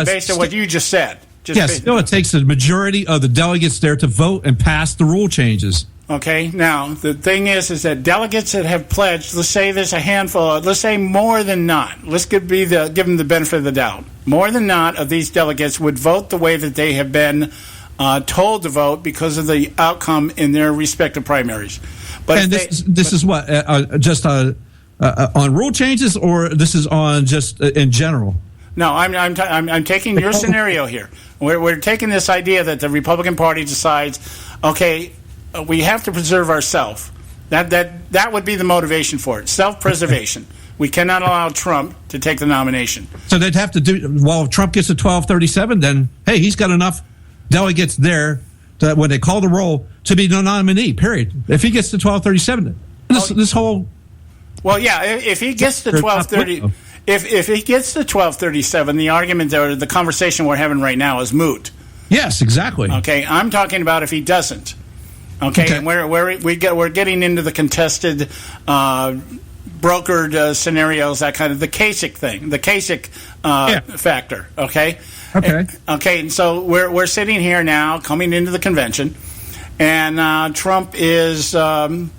based on what you just said. Still it takes the majority of the delegates there to vote and pass the rule changes. Okay, now, the thing is that delegates that have pledged, let's say there's a handful, let's say more than not, let's give them the benefit of the doubt, more than not of these delegates would vote the way that they have been told to vote because of the outcome in their respective primaries. But this is what, just on rule changes, or this is on just in general? No, I'm taking your scenario here. We're taking this idea that the Republican Party decides, okay, we have to preserve ourselves. That would be the motivation for it. Self-preservation. We cannot allow Trump to take the nomination. So they'd have to do, well, if Trump gets to 1237, then, hey, he's got enough delegates there that when they call the roll to be the nominee, period. If he gets to 1237, this whole... Well, yeah, if he gets to 1230... If he gets to 1237, the argument or the conversation we're having right now is moot. Yes, exactly. Okay, I'm talking about if he doesn't. Okay. And we're getting into the contested, brokered scenarios, that kind of the Kasich thing, the Kasich factor. Okay. Okay. And so we're sitting here now, coming into the convention, and Trump is the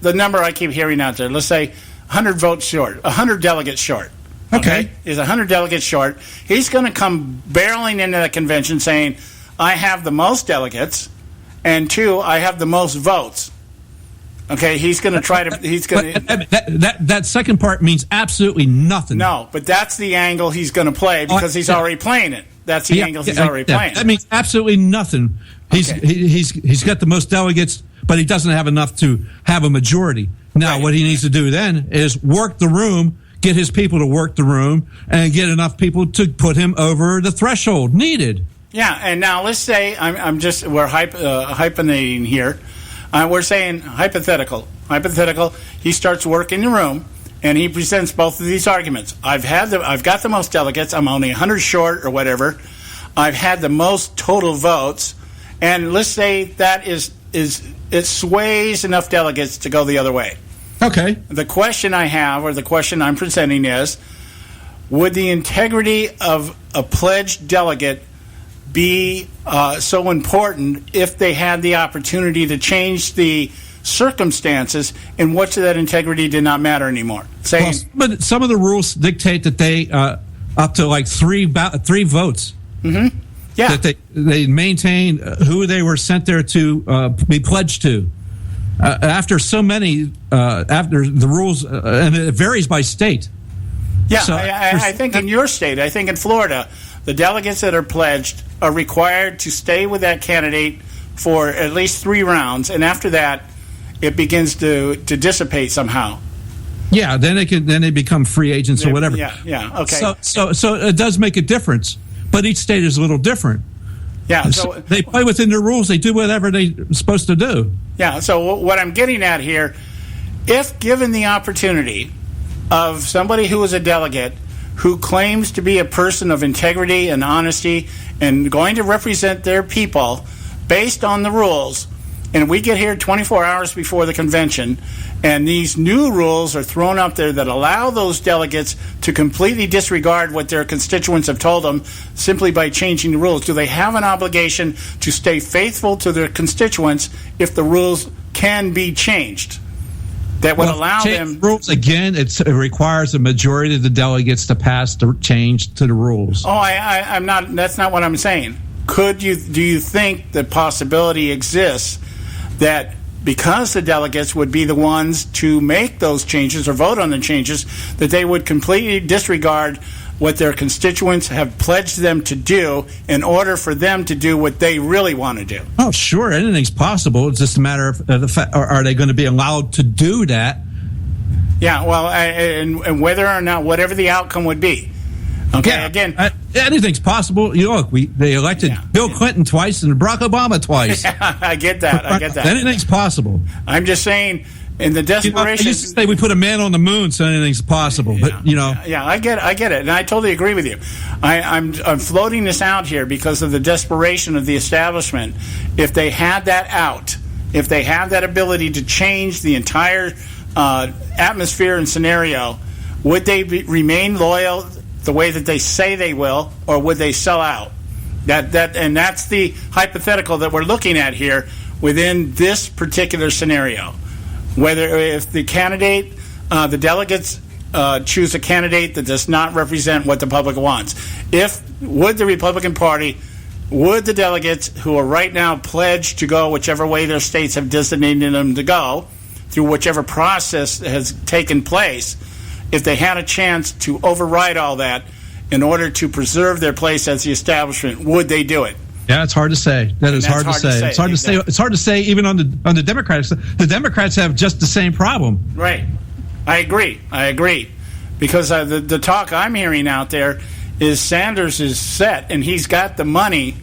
number I keep hearing out there. Let's say 100 votes short, 100 delegates short. Okay. Is 100 delegates short. He's going to come barreling into the convention saying, I have the most delegates, and 2, I have the most votes. Okay, he's going to try to... He's going that second part means absolutely nothing. No, but that's the angle he's going to play because he's already playing it. That's the angle he's already playing. That means absolutely nothing. He's got the most delegates, but he doesn't have enough to have a majority. Now, what he needs to do then is work the room, get his people to work the room, and get enough people to put him over the threshold needed. Yeah, and now let's say we're hyphenating here. We're saying hypothetical. He starts working the room, and he presents both of these arguments. I've got the most delegates. I'm only 100 short or whatever. I've had the most total votes, and let's say that it sways enough delegates to go the other way. Okay. The question I have, or the question I'm presenting is, would the integrity of a pledged delegate be so important if they had the opportunity to change the circumstances in which that integrity did not matter anymore? But some of the rules dictate that they up to like three votes. Mm-hmm. Yeah. That they maintain who they were sent there to be pledged to. After so many, after the rules, and it varies by state. Yeah, so I think in your state, I think in Florida, the delegates that are pledged are required to stay with that candidate for at least 3 rounds, and after that, it begins to dissipate somehow. Yeah, then they become free agents or whatever. Yeah, okay. So it does make a difference, but each state is a little different. Yeah, so they play within their rules. They do whatever they're supposed to do. Yeah, so what I'm getting at here, if given the opportunity of somebody who is a delegate who claims to be a person of integrity and honesty and going to represent their people based on the rules, and we get here 24 hours before the convention, and these new rules are thrown up there that allow those delegates to completely disregard what their constituents have told them simply by changing the rules. Do they have an obligation to stay faithful to their constituents if the rules can be changed? That would allow them... rules, again, it requires a majority of the delegates to pass the change to the rules. Oh, I'm not... That's not what I'm saying. Do you think the possibility exists that because the delegates would be the ones to make those changes or vote on the changes, that they would completely disregard what their constituents have pledged them to do in order for them to do what they really want to do? Oh, sure. Anything's possible. It's just a matter of the fact, are they going to be allowed to do that? Yeah, well, and whether or not, whatever the outcome would be. Okay, yeah, again, anything's possible. Look, they elected Bill Clinton twice and Barack Obama twice. Yeah, I get that. Anything's possible. I'm just saying, in the desperation, I used to say we put a man on the moon, so anything's possible. Yeah, but yeah, I get it, and I totally agree with you. I'm floating this out here because of the desperation of the establishment. If they had that out, if they have that ability to change the entire atmosphere and scenario, would they remain loyal the way that they say they will, or would they sell out? And that's the hypothetical that we're looking at here within this particular scenario. Whether if the candidate, the delegates choose a candidate that does not represent what the public wants. Would the Republican Party, would the delegates who are right now pledged to go whichever way their states have designated them to go, through whichever process has taken place, if they had a chance to override all that in order to preserve their place as the establishment, would they do it? Yeah, it's hard to say. That is hard to say. It's hard to say. It's hard to say even on the Democrats. The Democrats have just the same problem. Right. I agree. Because the talk I'm hearing out there is Sanders is set, and he's got the money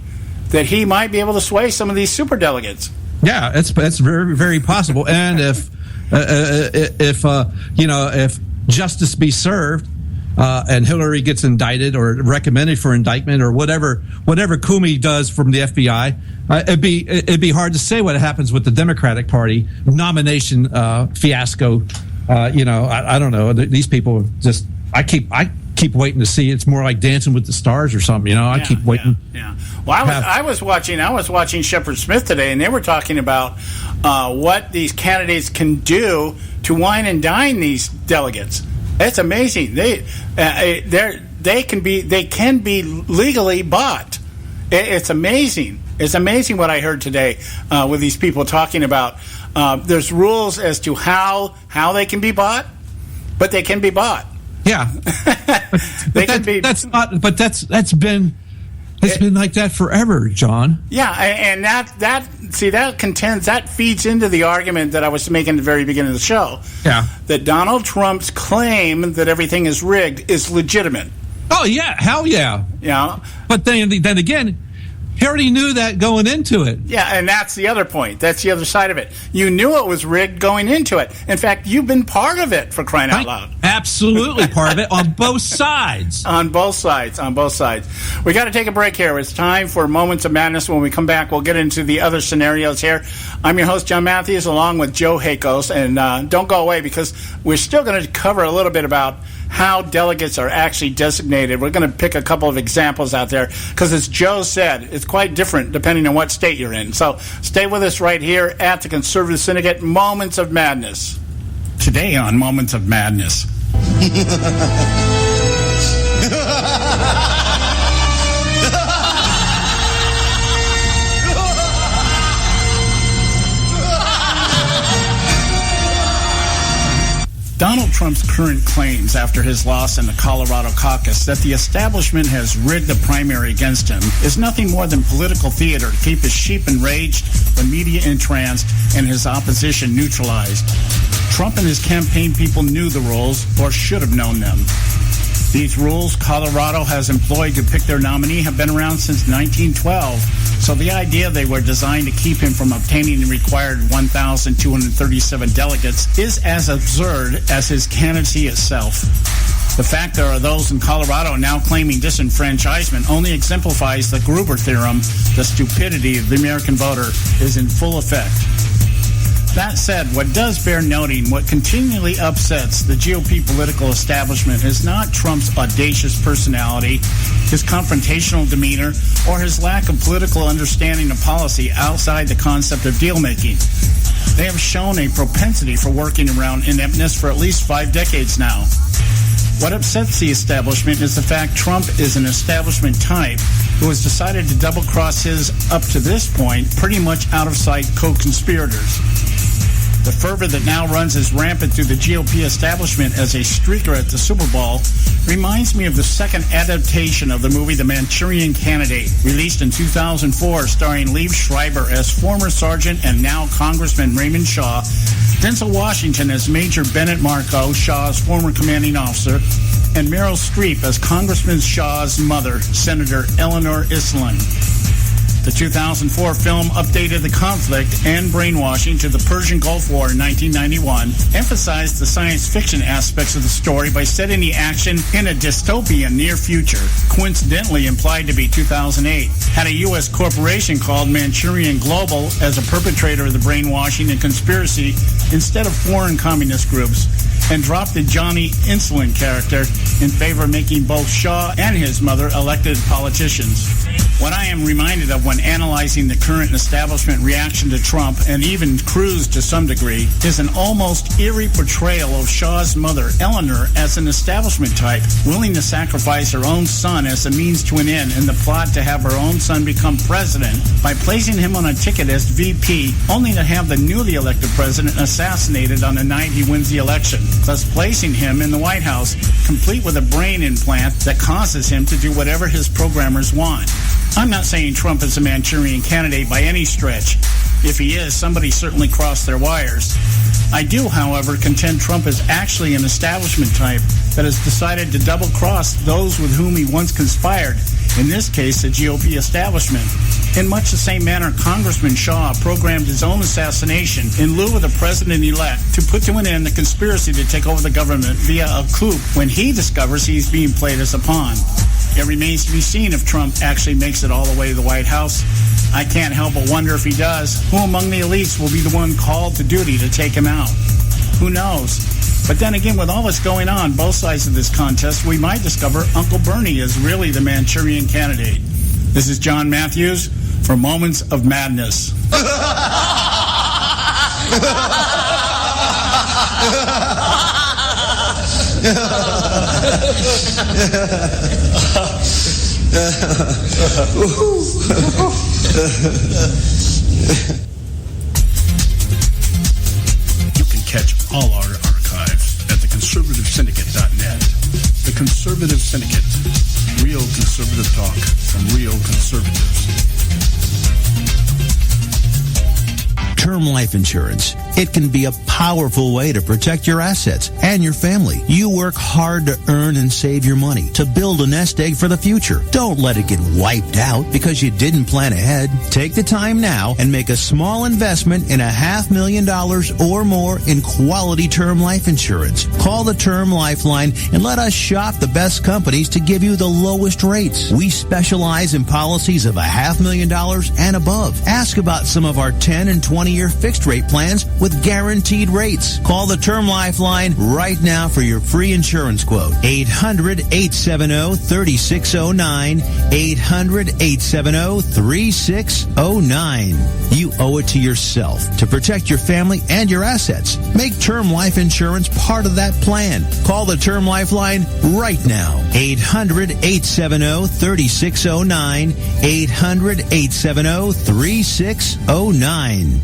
that he might be able to sway some of these superdelegates. Yeah, it's very, very possible. And if justice be served, and Hillary gets indicted or recommended for indictment or whatever Comey does from the FBI, it'd be hard to say what happens with the Democratic Party nomination fiasco. I don't know. These people just I keep waiting to see. It's more like Dancing with the Stars or something. I keep waiting. Yeah. Well, I was watching Shepard Smith today, and they were talking about what these candidates can do to wine and dine these delegates. It's amazing. They can be legally bought. It's amazing. It's amazing what I heard today with these people talking about. There's rules as to how they can be bought, but they can be bought. Yeah, that's been like that forever, John. Yeah, and that feeds into the argument that I was making at the very beginning of the show. Yeah, that Donald Trump's claim that everything is rigged is legitimate. Oh yeah, hell yeah. Yeah, but then again, he already knew that going into it. Yeah, and that's the other point. That's the other side of it. You knew it was rigged going into it. In fact, you've been part of it, for crying out loud. Absolutely part of it on both sides. On both sides. We got to take a break here. It's time for Moments of Madness. When we come back, we'll get into the other scenarios here. I'm your host, John Matthews, along with Joe Hakos. And don't go away, because we're still going to cover a little bit about how delegates are actually designated. We're going to pick a couple of examples out there because, as Joe said, it's quite different depending on what state you're in. So stay with us right here at the Conservative Syndicate, Moments of Madness. Today on Moments of Madness. Donald Trump's current claims after his loss in the Colorado caucus that the establishment has rigged the primary against him is nothing more than political theater to keep his sheep enraged, the media entranced, and his opposition neutralized. Trump and his campaign people knew the rules, or should have known them. These rules Colorado has employed to pick their nominee have been around since 1912, so the idea they were designed to keep him from obtaining the required 1,237 delegates is as absurd as his candidacy itself. The fact there are those in Colorado now claiming disenfranchisement only exemplifies the Gruber theorem. The stupidity of the American voter is in full effect. That said, what does bear noting, what continually upsets the GOP political establishment is not Trump's audacious personality, his confrontational demeanor, or his lack of political understanding of policy outside the concept of deal-making. They have shown a propensity for working around ineptness for at least 5 decades now. What upsets the establishment is the fact Trump is an establishment type who has decided to double-cross his, up to this point, pretty much out-of-sight co-conspirators. The fervor that now runs as rampant through the GOP establishment as a streaker at the Super Bowl reminds me of the second adaptation of the movie The Manchurian Candidate, released in 2004, starring Liev Schreiber as former Sergeant and now Congressman Raymond Shaw, Denzel Washington as Major Bennett Marco, Shaw's former commanding officer, and Meryl Streep as Congressman Shaw's mother, Senator Eleanor Iselin. The 2004 film updated the conflict and brainwashing to the Persian Gulf War in 1991, emphasized the science fiction aspects of the story by setting the action in a dystopian near future, coincidentally implied to be 2008, had a U.S. corporation called Manchurian Global as a perpetrator of the brainwashing and conspiracy instead of foreign communist groups, and dropped the Johnny Insulin character in favor of making both Shaw and his mother elected politicians. What I am reminded of when analyzing the current establishment reaction to Trump, and even Cruz to some degree, is an almost eerie portrayal of Shaw's mother, Eleanor, as an establishment type, willing to sacrifice her own son as a means to an end in the plot to have her own son become president by placing him on a ticket as VP, only to have the newly elected president assassinated on the night he wins the election, thus placing him in the White House, complete with a brain implant that causes him to do whatever his programmers want. I'm not saying Trump is a Manchurian candidate by any stretch. If he is, somebody certainly crossed their wires. I do, however, contend Trump is actually an establishment type that has decided to double-cross those with whom he once conspired, in this case, the GOP establishment. In much the same manner, Congressman Shaw programmed his own assassination in lieu of the president-elect to put to an end the conspiracy to take over the government via a coup when he discovers he's being played as a pawn. It remains to be seen if Trump actually makes it all the way to the White House. I can't help but wonder if he does, who among the elites will be the one called to duty to take him out? Who knows? But then again, with all that's going on, both sides of this contest, we might discover Uncle Bernie is really the Manchurian candidate. This is John Matthews for Moments of Madness. You can catch all our archives at theconservativesyndicate.net. The Conservative Syndicate. Real conservative talk from real conservatives. Term life insurance. It can be a powerful way to protect your assets and your family. You work hard to earn and save your money to build a nest egg for the future. Don't let it get wiped out because you didn't plan ahead. Take the time now and make a small investment in $500,000 or more in quality term life insurance. Call the Term Lifeline and let us shop the best companies to give you the lowest rates. We specialize in policies of $500,000 and above. Ask about some of our 10 and 20-year fixed rate plans with guaranteed rates. Call the Term Lifeline right now for your free insurance quote. 800-870-3609. 800-870-3609. You owe it to yourself to protect your family and your assets. Make term life insurance part of that plan. Call the Term Lifeline right now. 800-870-3609. 800-870-3609.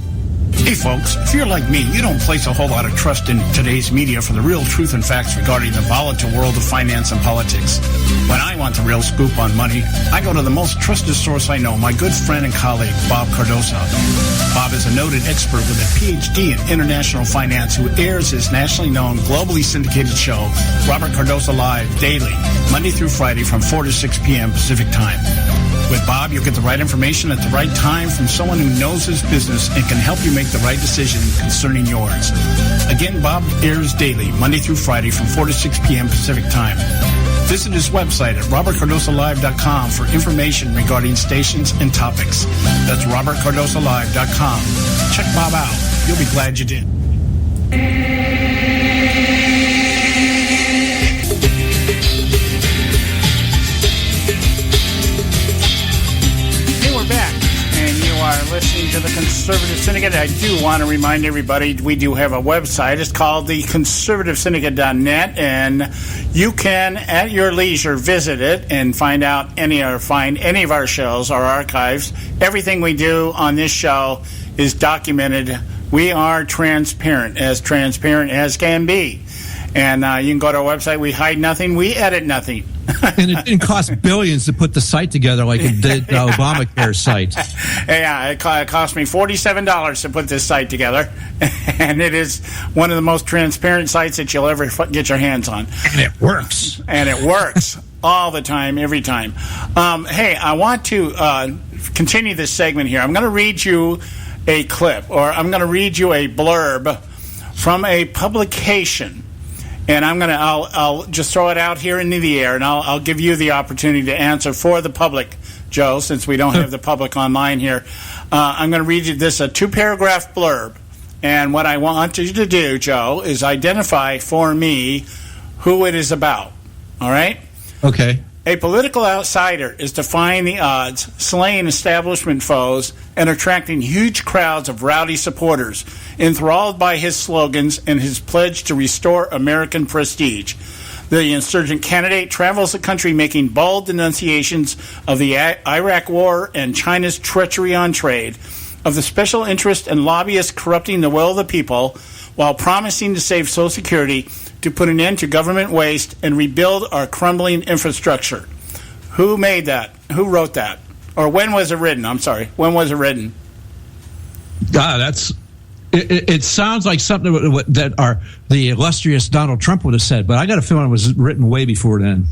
Hey folks, if you're like me, you don't place a whole lot of trust in today's media for the real truth and facts regarding the volatile world of finance and politics. When I want the real scoop on money, I go to the most trusted source I know, my good friend and colleague, Bob Cardoso. Bob is a noted expert with a PhD in international finance who airs his nationally known, globally syndicated show, Robert Cardoso Live, daily, Monday through Friday from 4 to 6 p.m. Pacific Time. With Bob, you'll get the right information at the right time from someone who knows his business and can help you make the right decision concerning yours. Again, Bob airs daily, Monday through Friday from 4 to 6 p.m. Pacific Time. Visit his website at robertcardosolive.com for information regarding stations and topics. That's robertcardosolive.com. Check Bob out. You'll be glad you did. Are listening to the Conservative Syndicate. I do want to remind everybody we do have a website. It's called theconservativesyndicate.net, and you can, at your leisure, visit it and find any of our shows, our archives. Everything we do on this show is documented. We are transparent as can be. And you can go to our website. We hide nothing. We edit nothing. And it didn't cost billions to put the site together like it did the Obamacare site. Yeah, it cost me $47 to put this site together. And it is one of the most transparent sites that you'll ever get your hands on. And it works. And it works all the time, every time. Hey, I want to continue this segment here. I'm going to read you a clip, or I'm going to read you a blurb from a publication. And I'll just throw it out here into the air, and I'll give you the opportunity to answer for the public, Joe, since we don't have the public online here. I'm going to read you this, a 2-paragraph blurb. And what I want you to do, Joe, is identify for me who it is about. All right? Okay. A political outsider is defying the odds, slaying establishment foes, and attracting huge crowds of rowdy supporters, enthralled by his slogans and his pledge to restore American prestige. The insurgent candidate travels the country making bold denunciations of the Iraq War and China's treachery on trade, of the special interest and lobbyists corrupting the will of the people, while promising to save Social Security, to put an end to government waste and rebuild our crumbling infrastructure. Who made that? Who wrote that? Or when was it written? I'm sorry. When was it written? It sounds like something that the illustrious Donald Trump would have said, but I got a feeling it was written way before then.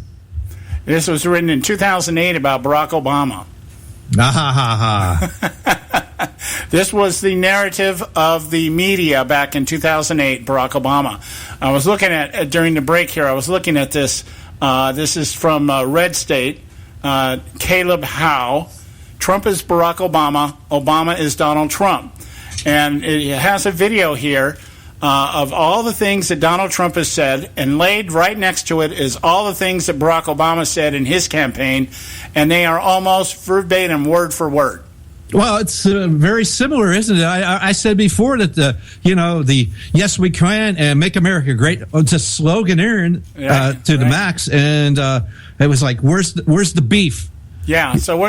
This was written in 2008 about Barack Obama. This was the narrative of the media back in 2008, Barack Obama. I was looking at, during the break here, I was looking at this. This is from Red State, Caleb Howe. Trump is Barack Obama. Obama is Donald Trump. And it has a video here of all the things that Donald Trump has said, and laid right next to it is all the things that Barack Obama said in his campaign, and they are almost verbatim, word for word. Well, it's very similar, isn't it? I said before that the "Yes We Can" and "Make America Great" it's a slogan to the max, and it was like, where's the beef? Yeah, so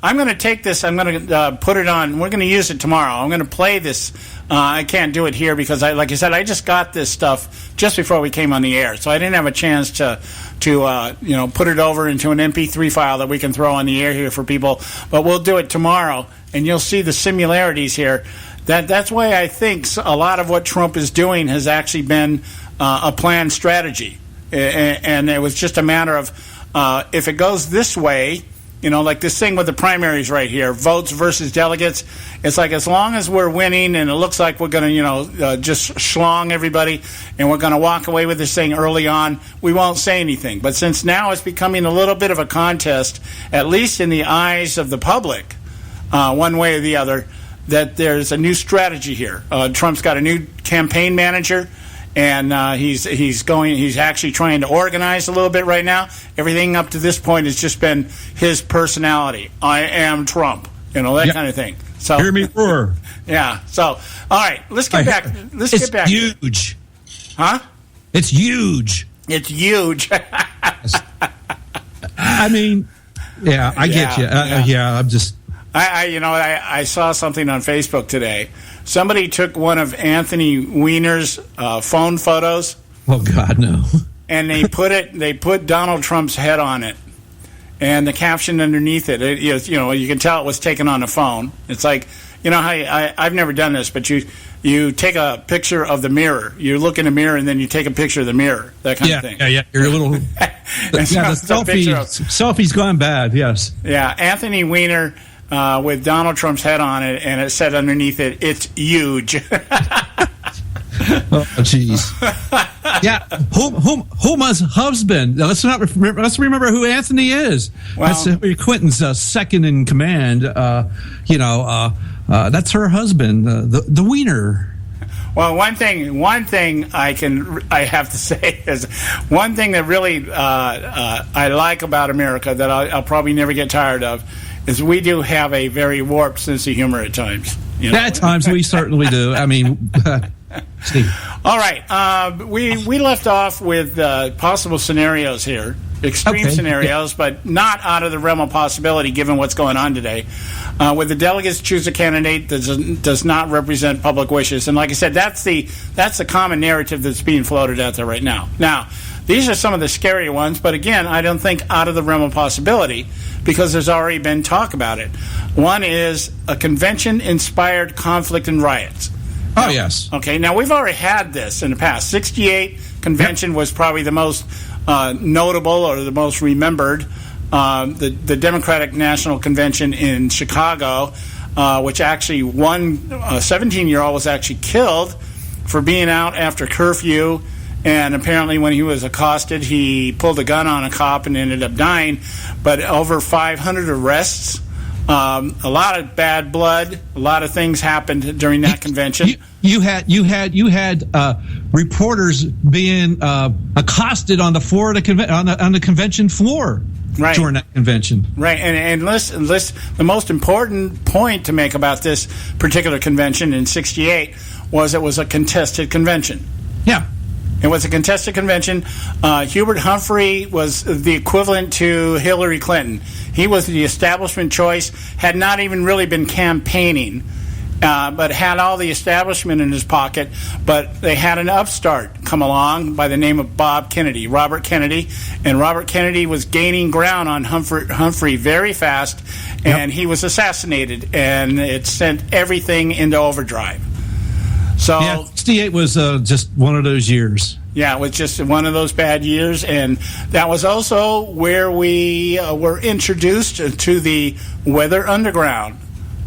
I'm going to take this. I'm going to put it on. We're going to use it tomorrow. I'm going to play this. I can't do it here because, like I said, I just got this stuff just before we came on the air, so I didn't have a chance to put it over into an MP3 file that we can throw on the air here for people. But we'll do it tomorrow, and you'll see the similarities here. That's why I think a lot of what Trump is doing has actually been a planned strategy, and it was just a matter of if it goes this way. Like this thing with the primaries right here, votes versus delegates. It's like as long as we're winning and it looks like we're going to, just schlong everybody and we're going to walk away with this thing early on, we won't say anything. But since now it's becoming a little bit of a contest, at least in the eyes of the public, one way or the other, that there's a new strategy here. Trump's got a new campaign manager. And he's actually trying to organize a little bit right now. Everything up to this point has just been his personality. I am Trump, that kind of thing. So hear me roar. Yeah. So all right, let's get back. It's huge, huh? It's huge. It's huge. I mean, yeah, I get you. I'm just. I saw something on Facebook today. Somebody took one of Anthony Weiner's phone photos. Oh God, no! And they put Donald Trump's head on it, and the caption underneath it. You can tell it was taken on a phone. It's like, how I've never done this, but you take a picture of the mirror. You look in the mirror, and then you take a picture of the mirror. That kind of thing. Yeah. You're a little. The selfie's gone bad. Yes. Yeah, Anthony Weiner. With Donald Trump's head on it, and it said underneath it, "It's huge." Oh, jeez. Yeah, Huma's husband. Let's remember who Anthony is. Well, that's Quentin's second in command. That's her husband, the Wiener. Well, one thing I have to say is one thing that really I like about America that I'll probably never get tired of. Is we do have a very warped sense of humor at times. At times we certainly do. I mean, all right. We left off with possible scenarios here, extreme scenarios, but not out of the realm of possibility given what's going on today. With the delegates choose a candidate that does not represent public wishes, and like I said, that's the common narrative that's being floated out there right now. Now, these are some of the scary ones, but again, I don't think out of the realm of possibility because there's already been talk about it. One is a convention-inspired conflict and riots. Oh, yes. Okay, now we've already had this in the past. 68 convention was probably the most notable or the most remembered. The Democratic National Convention in Chicago, which actually one 17-year-old was actually killed for being out after curfew. And apparently when he was accosted, he pulled a gun on a cop and ended up dying. But over 500 arrests, a lot of bad blood, a lot of things happened during that convention. You had reporters being accosted on the floor of on the convention floor during that convention. Right, and listen, the most important point to make about this particular convention in '68 was it was a contested convention. Yeah. It was a contested convention. Hubert Humphrey was the equivalent to Hillary Clinton. He was the establishment choice, had not even really been campaigning. but had all the establishment in his pocket. But they had an upstart come along by the name of Robert Kennedy, and Robert Kennedy was gaining ground on Humphrey very fast, and he was assassinated, and it sent everything into overdrive. So 68 was just one of those years. Yeah, it was just one of those bad years, and that was also where we were introduced to the Weather Underground,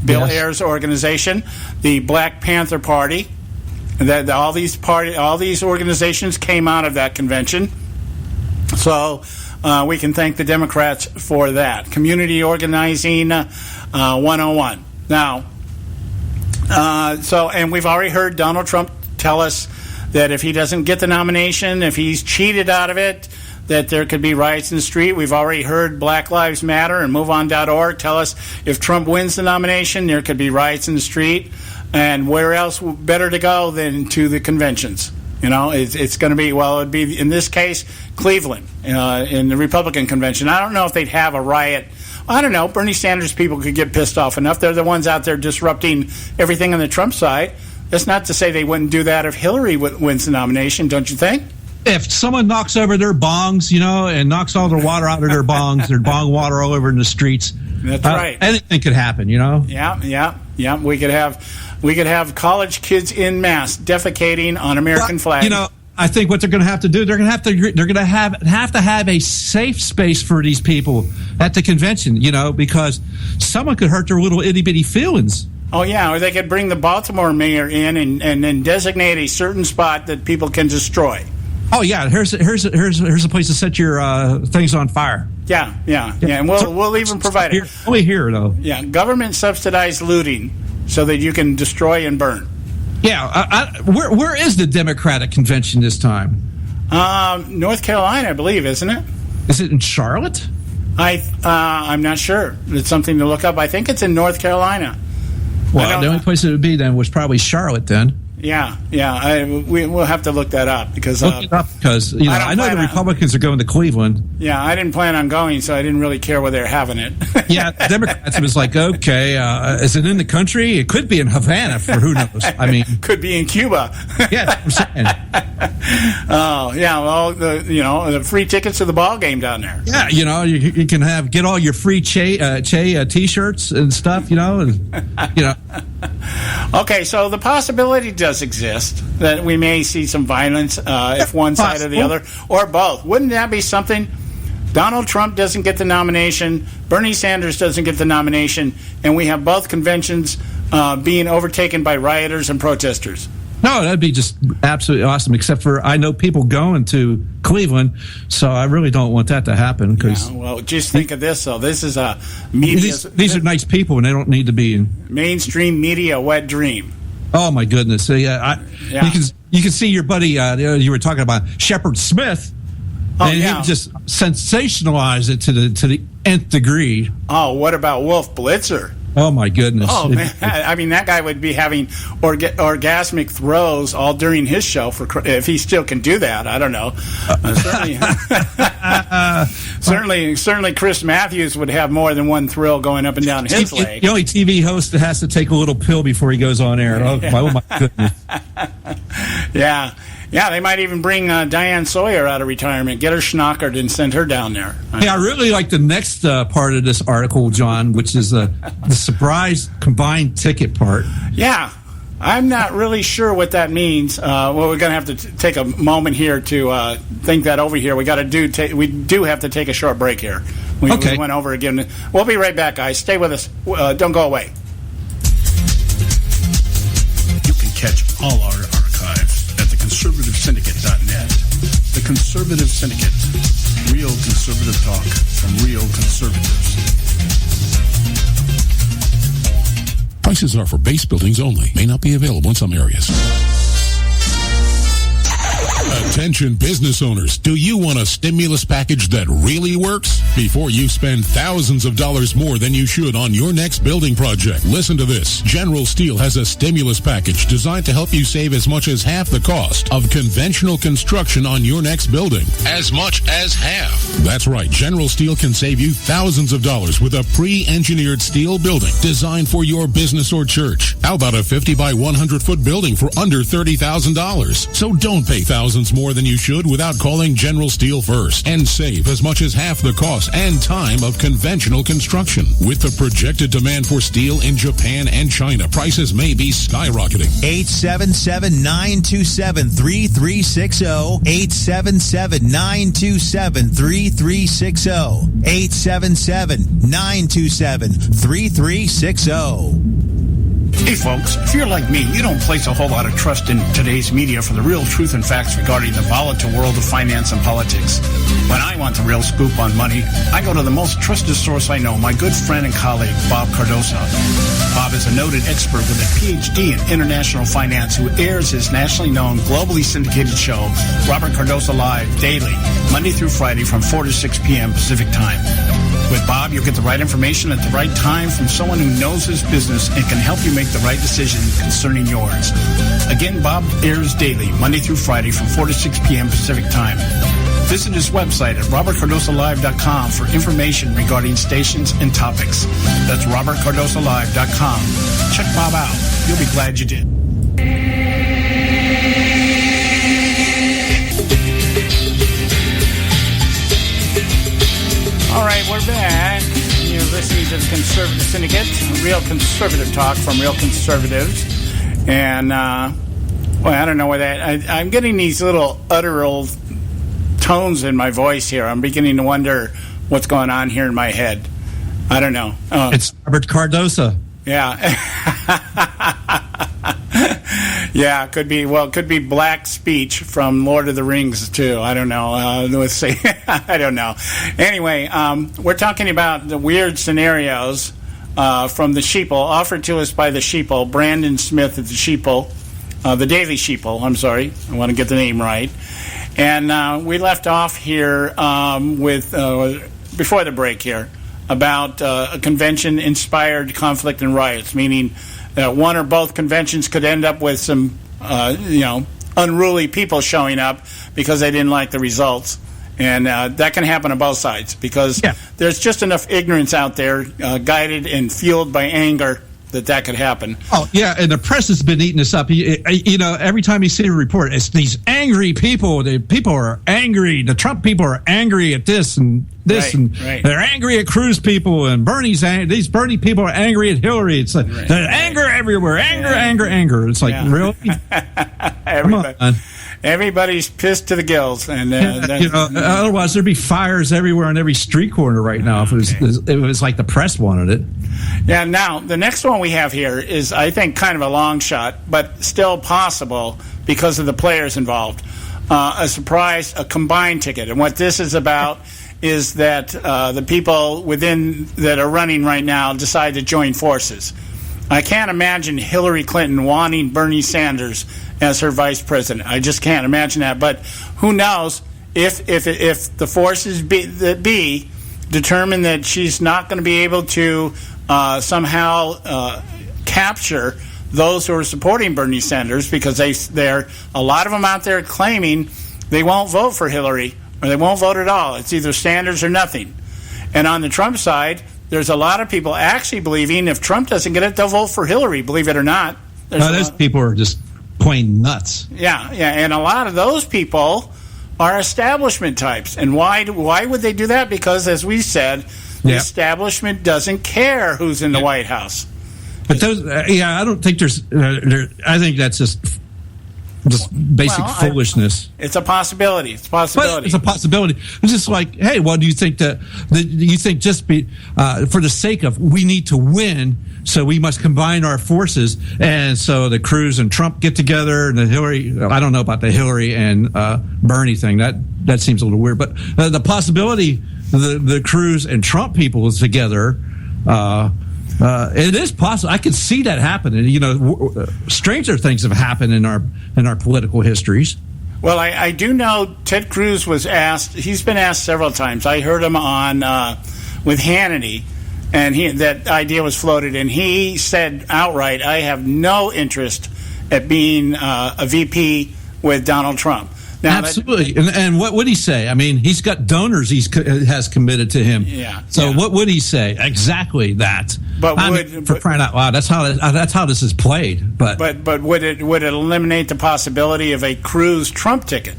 Bill Ayers' organization, the Black Panther Party. That all these organizations came out of that convention. So we can thank the Democrats for that. Community Organizing 101. Now, and we've already heard Donald Trump tell us that if he doesn't get the nomination, if he's cheated out of it, that there could be riots in the street. We've already heard Black Lives Matter and MoveOn.org tell us if Trump wins the nomination, there could be riots in the street. And where else better to go than to the conventions? You know, it's going to be, well, it would be, in this case, Cleveland, in the Republican convention. I don't know if they'd have a riot. I don't know. Bernie Sanders people could get pissed off enough. They're the ones out there disrupting everything on the Trump side. That's not to say they wouldn't do that if Hillary wins the nomination, don't you think? If someone knocks over their bongs, and knocks all their water out of their bongs, their bong water all over in the streets. That's right. Anything could happen, Yeah. We could have college kids in mass defecating on American flags. I think what they're going to have to do, they're going to have to have a safe space for these people at the convention, because someone could hurt their little itty bitty feelings. Oh, yeah, or they could bring the Baltimore mayor in and then designate a certain spot that people can destroy. Oh, yeah, here's a place to set your things on fire. Yeah, and we'll even provide it. Only here, though. Yeah, government-subsidized looting so that you can destroy and burn. Yeah, where is the Democratic convention this time? North Carolina, I believe, isn't it? Is it in Charlotte? I'm not sure. It's something to look up. I think it's in North Carolina. Well, the only place it would be then was probably Charlotte then. Yeah. We'll have to look that up because I know the Republicans are going to Cleveland. Yeah, I didn't plan on going, so I didn't really care where they're having it. Yeah, the Democrats was like, okay, is it in the country? It could be in Havana, for who knows? I mean, could be in Cuba. Yeah, that's what I'm saying. Oh yeah, well, the free tickets to the ball game down there. Yeah, you can get all your free Che T-shirts and stuff. Okay, so the possibility does exist that we may see some violence if one side or the other, or both. Wouldn't that be something? Donald Trump doesn't get the nomination, Bernie Sanders doesn't get the nomination, and we have both conventions being overtaken by rioters and protesters. No, that'd be just absolutely awesome, except for I know people going to Cleveland, so I really don't want that to happen. Well, just think of this, though. This is a media. These are nice people, and they don't need to be in mainstream media wet dream. Oh, my goodness. You can see your buddy, you were talking about Shepard Smith, and he just sensationalized it to the nth degree. Oh, what about Wolf Blitzer? Oh, my goodness. Oh, man. I mean, that guy would be having orgasmic throes all during his show, if he still can do that. I don't know. Certainly Chris Matthews would have more than one thrill going up and down his leg. The only TV host that has to take a little pill before he goes on air. Oh, my goodness. Yeah, they might even bring Diane Sawyer out of retirement, get her schnockered, and send her down there. Yeah, I really like the next part of this article, John, which is the surprise combined ticket part. Yeah, I'm not really sure what that means. Well, we're going to have to take a moment here to think that over here. We do have to take a short break here. We went over again. We'll be right back, guys. Stay with us. Don't go away. You can catch all our archives at theconservativesyndicate.net. The Conservative Syndicate. Real conservative talk from real conservatives. Prices are for base buildings only. May not be available in some areas. Attention business owners, do you want a stimulus package that really works? Before you spend thousands of dollars more than you should on your next building project, listen to this. General Steel has a stimulus package designed to help you save as much as half the cost of conventional construction on your next building. As much as half. That's right. General Steel can save you thousands of dollars with a pre-engineered steel building designed for your business or church. How about a 50 by 100 foot building for under $30,000? So don't pay thousands more than you should without calling General Steel first and save as much as half the cost and time of conventional construction. With the projected demand for steel in Japan and China, prices may be skyrocketing. 877-927-3360. 877-927-3360. 877-927-3360. Hey folks, if you're like me, you don't place a whole lot of trust in today's media for the real truth and facts regarding the volatile world of finance and politics. When I want the real scoop on money, I go to the most trusted source I know, my good friend and colleague, Bob Cardoso. Bob is a noted expert with a PhD in international finance who airs his nationally known, globally syndicated show, Robert Cardoso Live, daily, Monday through Friday from 4 to 6 p.m. Pacific Time. With Bob, you'll get the right information at the right time from someone who knows his business and can help you make the right decision concerning yours. Again, Bob airs daily, Monday through Friday from 4 to 6 p.m. Pacific Time. Visit his website at robertcardosolive.com for information regarding stations and topics. That's robertcardosolive.com. Check Bob out. You'll be glad you did. All right, we're back. You're listening to the Conservative Syndicate, real conservative talk from real conservatives. And, well, I don't know why that... I'm getting these little utteral tones in my voice here. I'm beginning to wonder what's going on here in my head. I don't know. It's Robert Cardoso. Yeah. Yeah, could be black speech from Lord of the Rings too. I don't know. Let's see. I don't know. Anyway, we're talking about the weird scenarios from the Sheeple, offered to us by the Sheeple, Brandon Smith at the Sheeple, the Daily Sheeple. I'm sorry, I want to get the name right. And we left off here with before the break here about a convention-inspired conflict and riots, meaning one or both conventions could end up with some, unruly people showing up because they didn't like the results. And that can happen on both sides because there's just enough ignorance out there, guided and fueled by anger, that could happen. Oh, yeah, and the press has been eating this up. Every time you see a report, it's these angry people. The people are angry. The Trump people are angry at this and this, right. They're angry at Cruz people, and Bernie's angry. These Bernie people are angry at Hillary. It's like there's anger everywhere. Anger. It's like, really? Everybody's pissed to the gills, and otherwise there'd be fires everywhere on every street corner right now if it was like the press wanted it. Yeah. Now the next one we have here is, I think, kind of a long shot, but still possible because of the players involved. A combined ticket, and what this is about is that the people within that are running right now decide to join forces. I can't imagine Hillary Clinton wanting Bernie Sanders as her vice president. I just can't imagine that. But who knows if the forces be determine that she's not going to be able to somehow capture those who are supporting Bernie Sanders, because they're a lot of them out there claiming they won't vote for Hillary or they won't vote at all. It's either Sanders or nothing. And on the Trump side, there's a lot of people actually believing if Trump doesn't get it, they'll vote for Hillary, believe it or not. Those people are just plain nuts. Yeah, and a lot of those people are establishment types. And why would they do that? Because, as we said, the establishment doesn't care who's in the White House. But those, I don't think there's. I think that's just basic foolishness. It's a possibility. It's a possibility. It's a possibility. It's just like, hey, well, do you think that you think just for the sake of we need to win, so we must combine our forces, and so the Cruz and Trump get together, and the Hillary. I don't know about the Hillary and Bernie thing. That seems a little weird, but the possibility the Cruz and Trump people is together. It is possible. I could see that happening. Stranger things have happened in our political histories. Well, I do know Ted Cruz was asked. He's been asked several times. I heard him on with Hannity, and that idea was floated, and he said outright, "I have no interest at being a VP with Donald Trump." Now, absolutely. And what would he say? I mean, he's got donors has committed to him. Yeah. So what would he say? Exactly that. But for crying out loud, that's how this is played. But would it eliminate the possibility of a Cruz Trump ticket?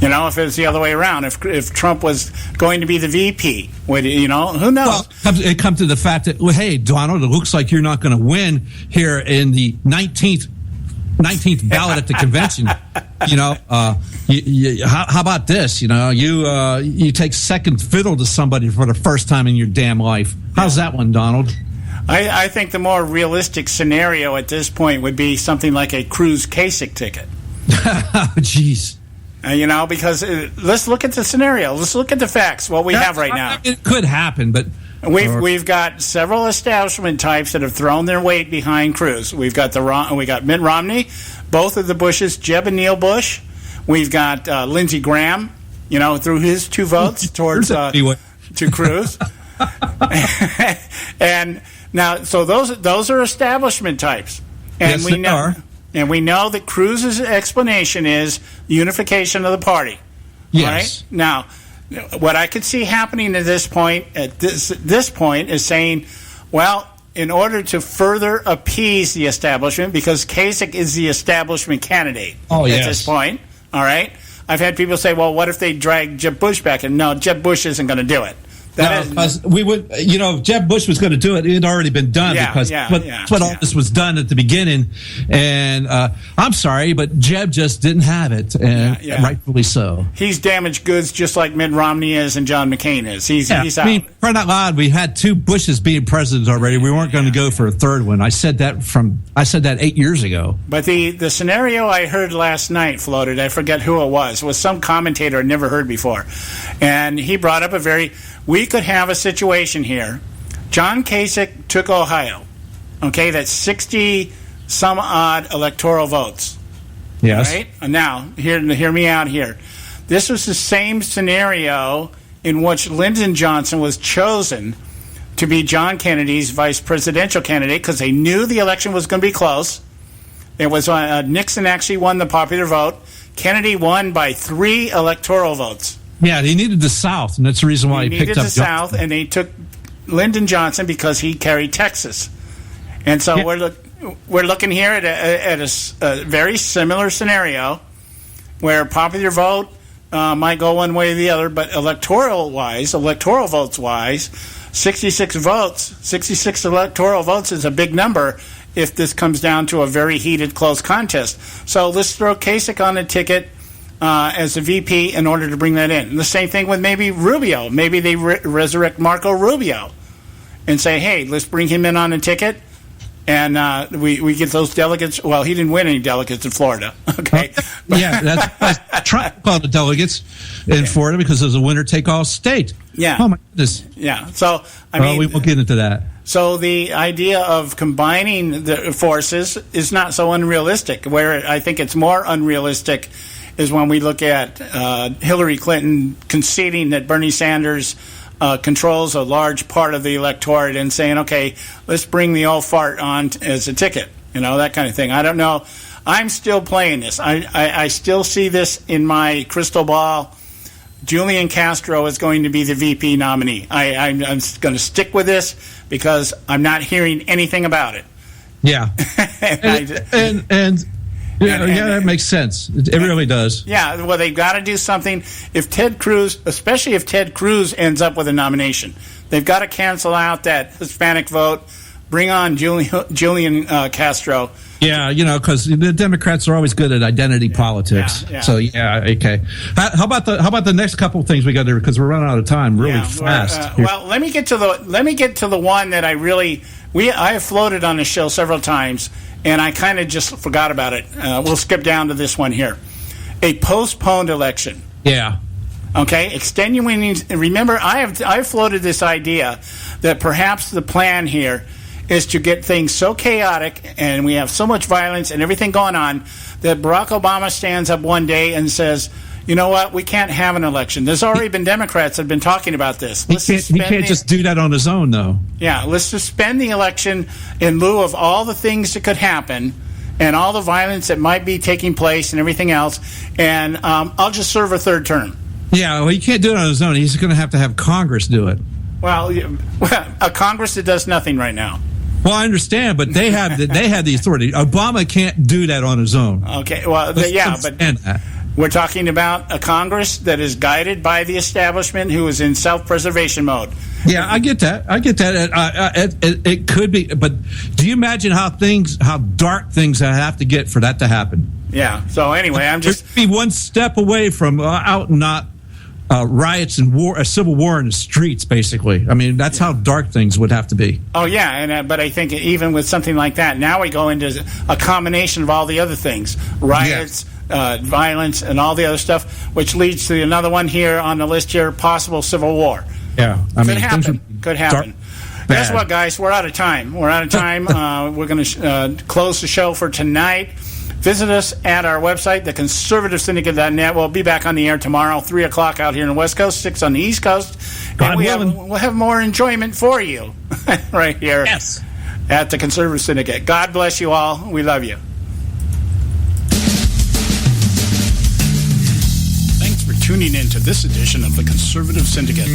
You know, if it's the other way around, if Trump was going to be the VP, would who knows? Well, it comes to the fact that, well, hey, Donald, it looks like you're not going to win here in the 19th ballot at the convention. How about this? You take second fiddle to somebody for the first time in your damn life. How's that one, Donald? I think the more realistic scenario at this point would be something like a Cruz Kasich ticket. Jeez. Because let's look at the scenario. Let's look at the facts. What we have right now. It could happen, but we've got several establishment types that have thrown their weight behind Cruz. We got Mitt Romney, both of the Bushes, Jeb and Neil Bush. We've got Lindsey Graham, through his 2 votes towards to Cruz. And now, so those are establishment types, and yes, we know that Cruz's explanation is unification of the party. Yes. Right? Now, what I could see happening at this point is saying, well, in order to further appease the establishment, because Kasich is the establishment candidate at this point. All right. I've had people say, well, what if they drag Jeb Bush back? And no, Jeb Bush isn't going to do it. We would, if Jeb Bush was going to do it, it had already been done because all this was done at the beginning. And I'm sorry, but Jeb just didn't have it, and rightfully so. He's damaged goods just like Mitt Romney is and John McCain is. He's out. I mean, for not loud, we had 2 Bushes being presidents already. We weren't going to go for a third one. I said that 8 years ago. But the scenario I heard last night floated, I forget who it was some commentator I'd never heard before. And he brought up we could have a situation here. John Kasich took Ohio. Okay, that's 60-some-odd electoral votes. Yes. Right? Now, hear me out here. This was the same scenario in which Lyndon Johnson was chosen to be John Kennedy's vice presidential candidate because they knew the election was going to be close. It was Nixon actually won the popular vote. Kennedy won by 3 electoral votes. Yeah, he needed the South, and that's the reason why he picked up the South, and they took Lyndon Johnson because he carried Texas. And so we're looking here at a very similar scenario where popular vote might go one way or the other, but electoral votes wise, 66 electoral votes is a big number if this comes down to a very heated, close contest. So let's throw Kasich on a ticket as a VP in order to bring that in. And the same thing with maybe Rubio. Maybe they resurrect Marco Rubio and say, hey, let's bring him in on a ticket, and we get those delegates. Well, he didn't win any delegates in Florida. Okay. That's Trump called the delegates in Florida because it was a winner-take-all state. Yeah. Oh, my goodness. Yeah. So, I mean, we won't get into that. So the idea of combining the forces is not so unrealistic. Where I think it's more unrealistic is when we look at Hillary Clinton conceding that Bernie Sanders controls a large part of the electorate and saying, okay, let's bring the old fart on as a ticket, that kind of thing. I don't know. I'm still playing this. I still see this in my crystal ball. Julian Castro is going to be the VP nominee. I'm going to stick with this because I'm not hearing anything about it. Yeah. That makes sense. It really does. Yeah, well, they've got to do something. Especially if Ted Cruz ends up with a nomination, they've got to cancel out that Hispanic vote, bring on Julian Castro. Yeah, because the Democrats are always good at identity politics. Yeah. So okay. How about the next couple of things we got to do because we're running out of time really fast. Well, let me get to the one that I have floated on the show several times, and I kind of just forgot about it. We'll skip down to this one here. A postponed election. Yeah. Okay, extenuating. Remember, I floated this idea that perhaps the plan here is to get things so chaotic and we have so much violence and everything going on that Barack Obama stands up one day and says, you know what, we can't have an election. There's already been Democrats that have been talking about this. He can't just do that on his own, though. Yeah, let's suspend the election in lieu of all the things that could happen and all the violence that might be taking place and everything else, and I'll just serve a third term. Yeah, well, he can't do it on his own. He's going to have Congress do it. Well, a Congress that does nothing right now. Well, I understand, but they have the authority. Obama can't do that on his own. Okay, well, but we're talking about a Congress that is guided by the establishment who is in self-preservation mode. Yeah, I get that. It could be, but do you imagine how dark things have to get for that to happen? Yeah. So anyway, I'm just be one step away from out and not riots and war, a civil war in the streets. Basically, I mean that's how dark things would have to be. Oh yeah, and but I think even with something like that, now we go into a combination of all the other things: riots. Yes. Violence and all the other stuff, which leads to another one here on the list here, possible civil war. Yeah, Could happen. Guess what, guys? We're out of time. We're going to close the show for tonight. Visit us at our website, theconservativesyndicate.net. We'll be back on the air tomorrow, 3 o'clock out here on the West Coast, 6 on the East Coast. And we'll have more enjoyment for you right here at the Conservative Syndicate. God bless you all. We love you. Tuning in to this edition of the Conservative Syndicate,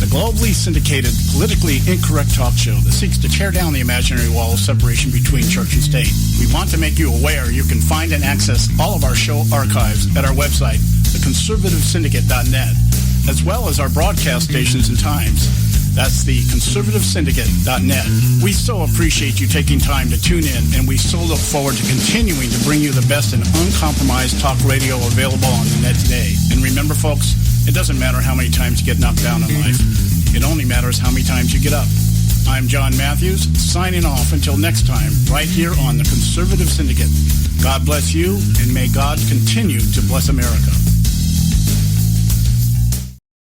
the globally syndicated, politically incorrect talk show that seeks to tear down the imaginary wall of separation between church and state. We want to make you aware you can find and access all of our show archives at our website, theconservativesyndicate.net, as well as our broadcast stations and times. That's the conservativesyndicate.net. We so appreciate you taking time to tune in, and we so look forward to continuing to bring you the best and uncompromised talk radio available on the net today. And remember, folks, it doesn't matter how many times you get knocked down in life. It only matters how many times you get up. I'm John Matthews, signing off until next time, right here on the Conservative Syndicate. God bless you, and may God continue to bless America.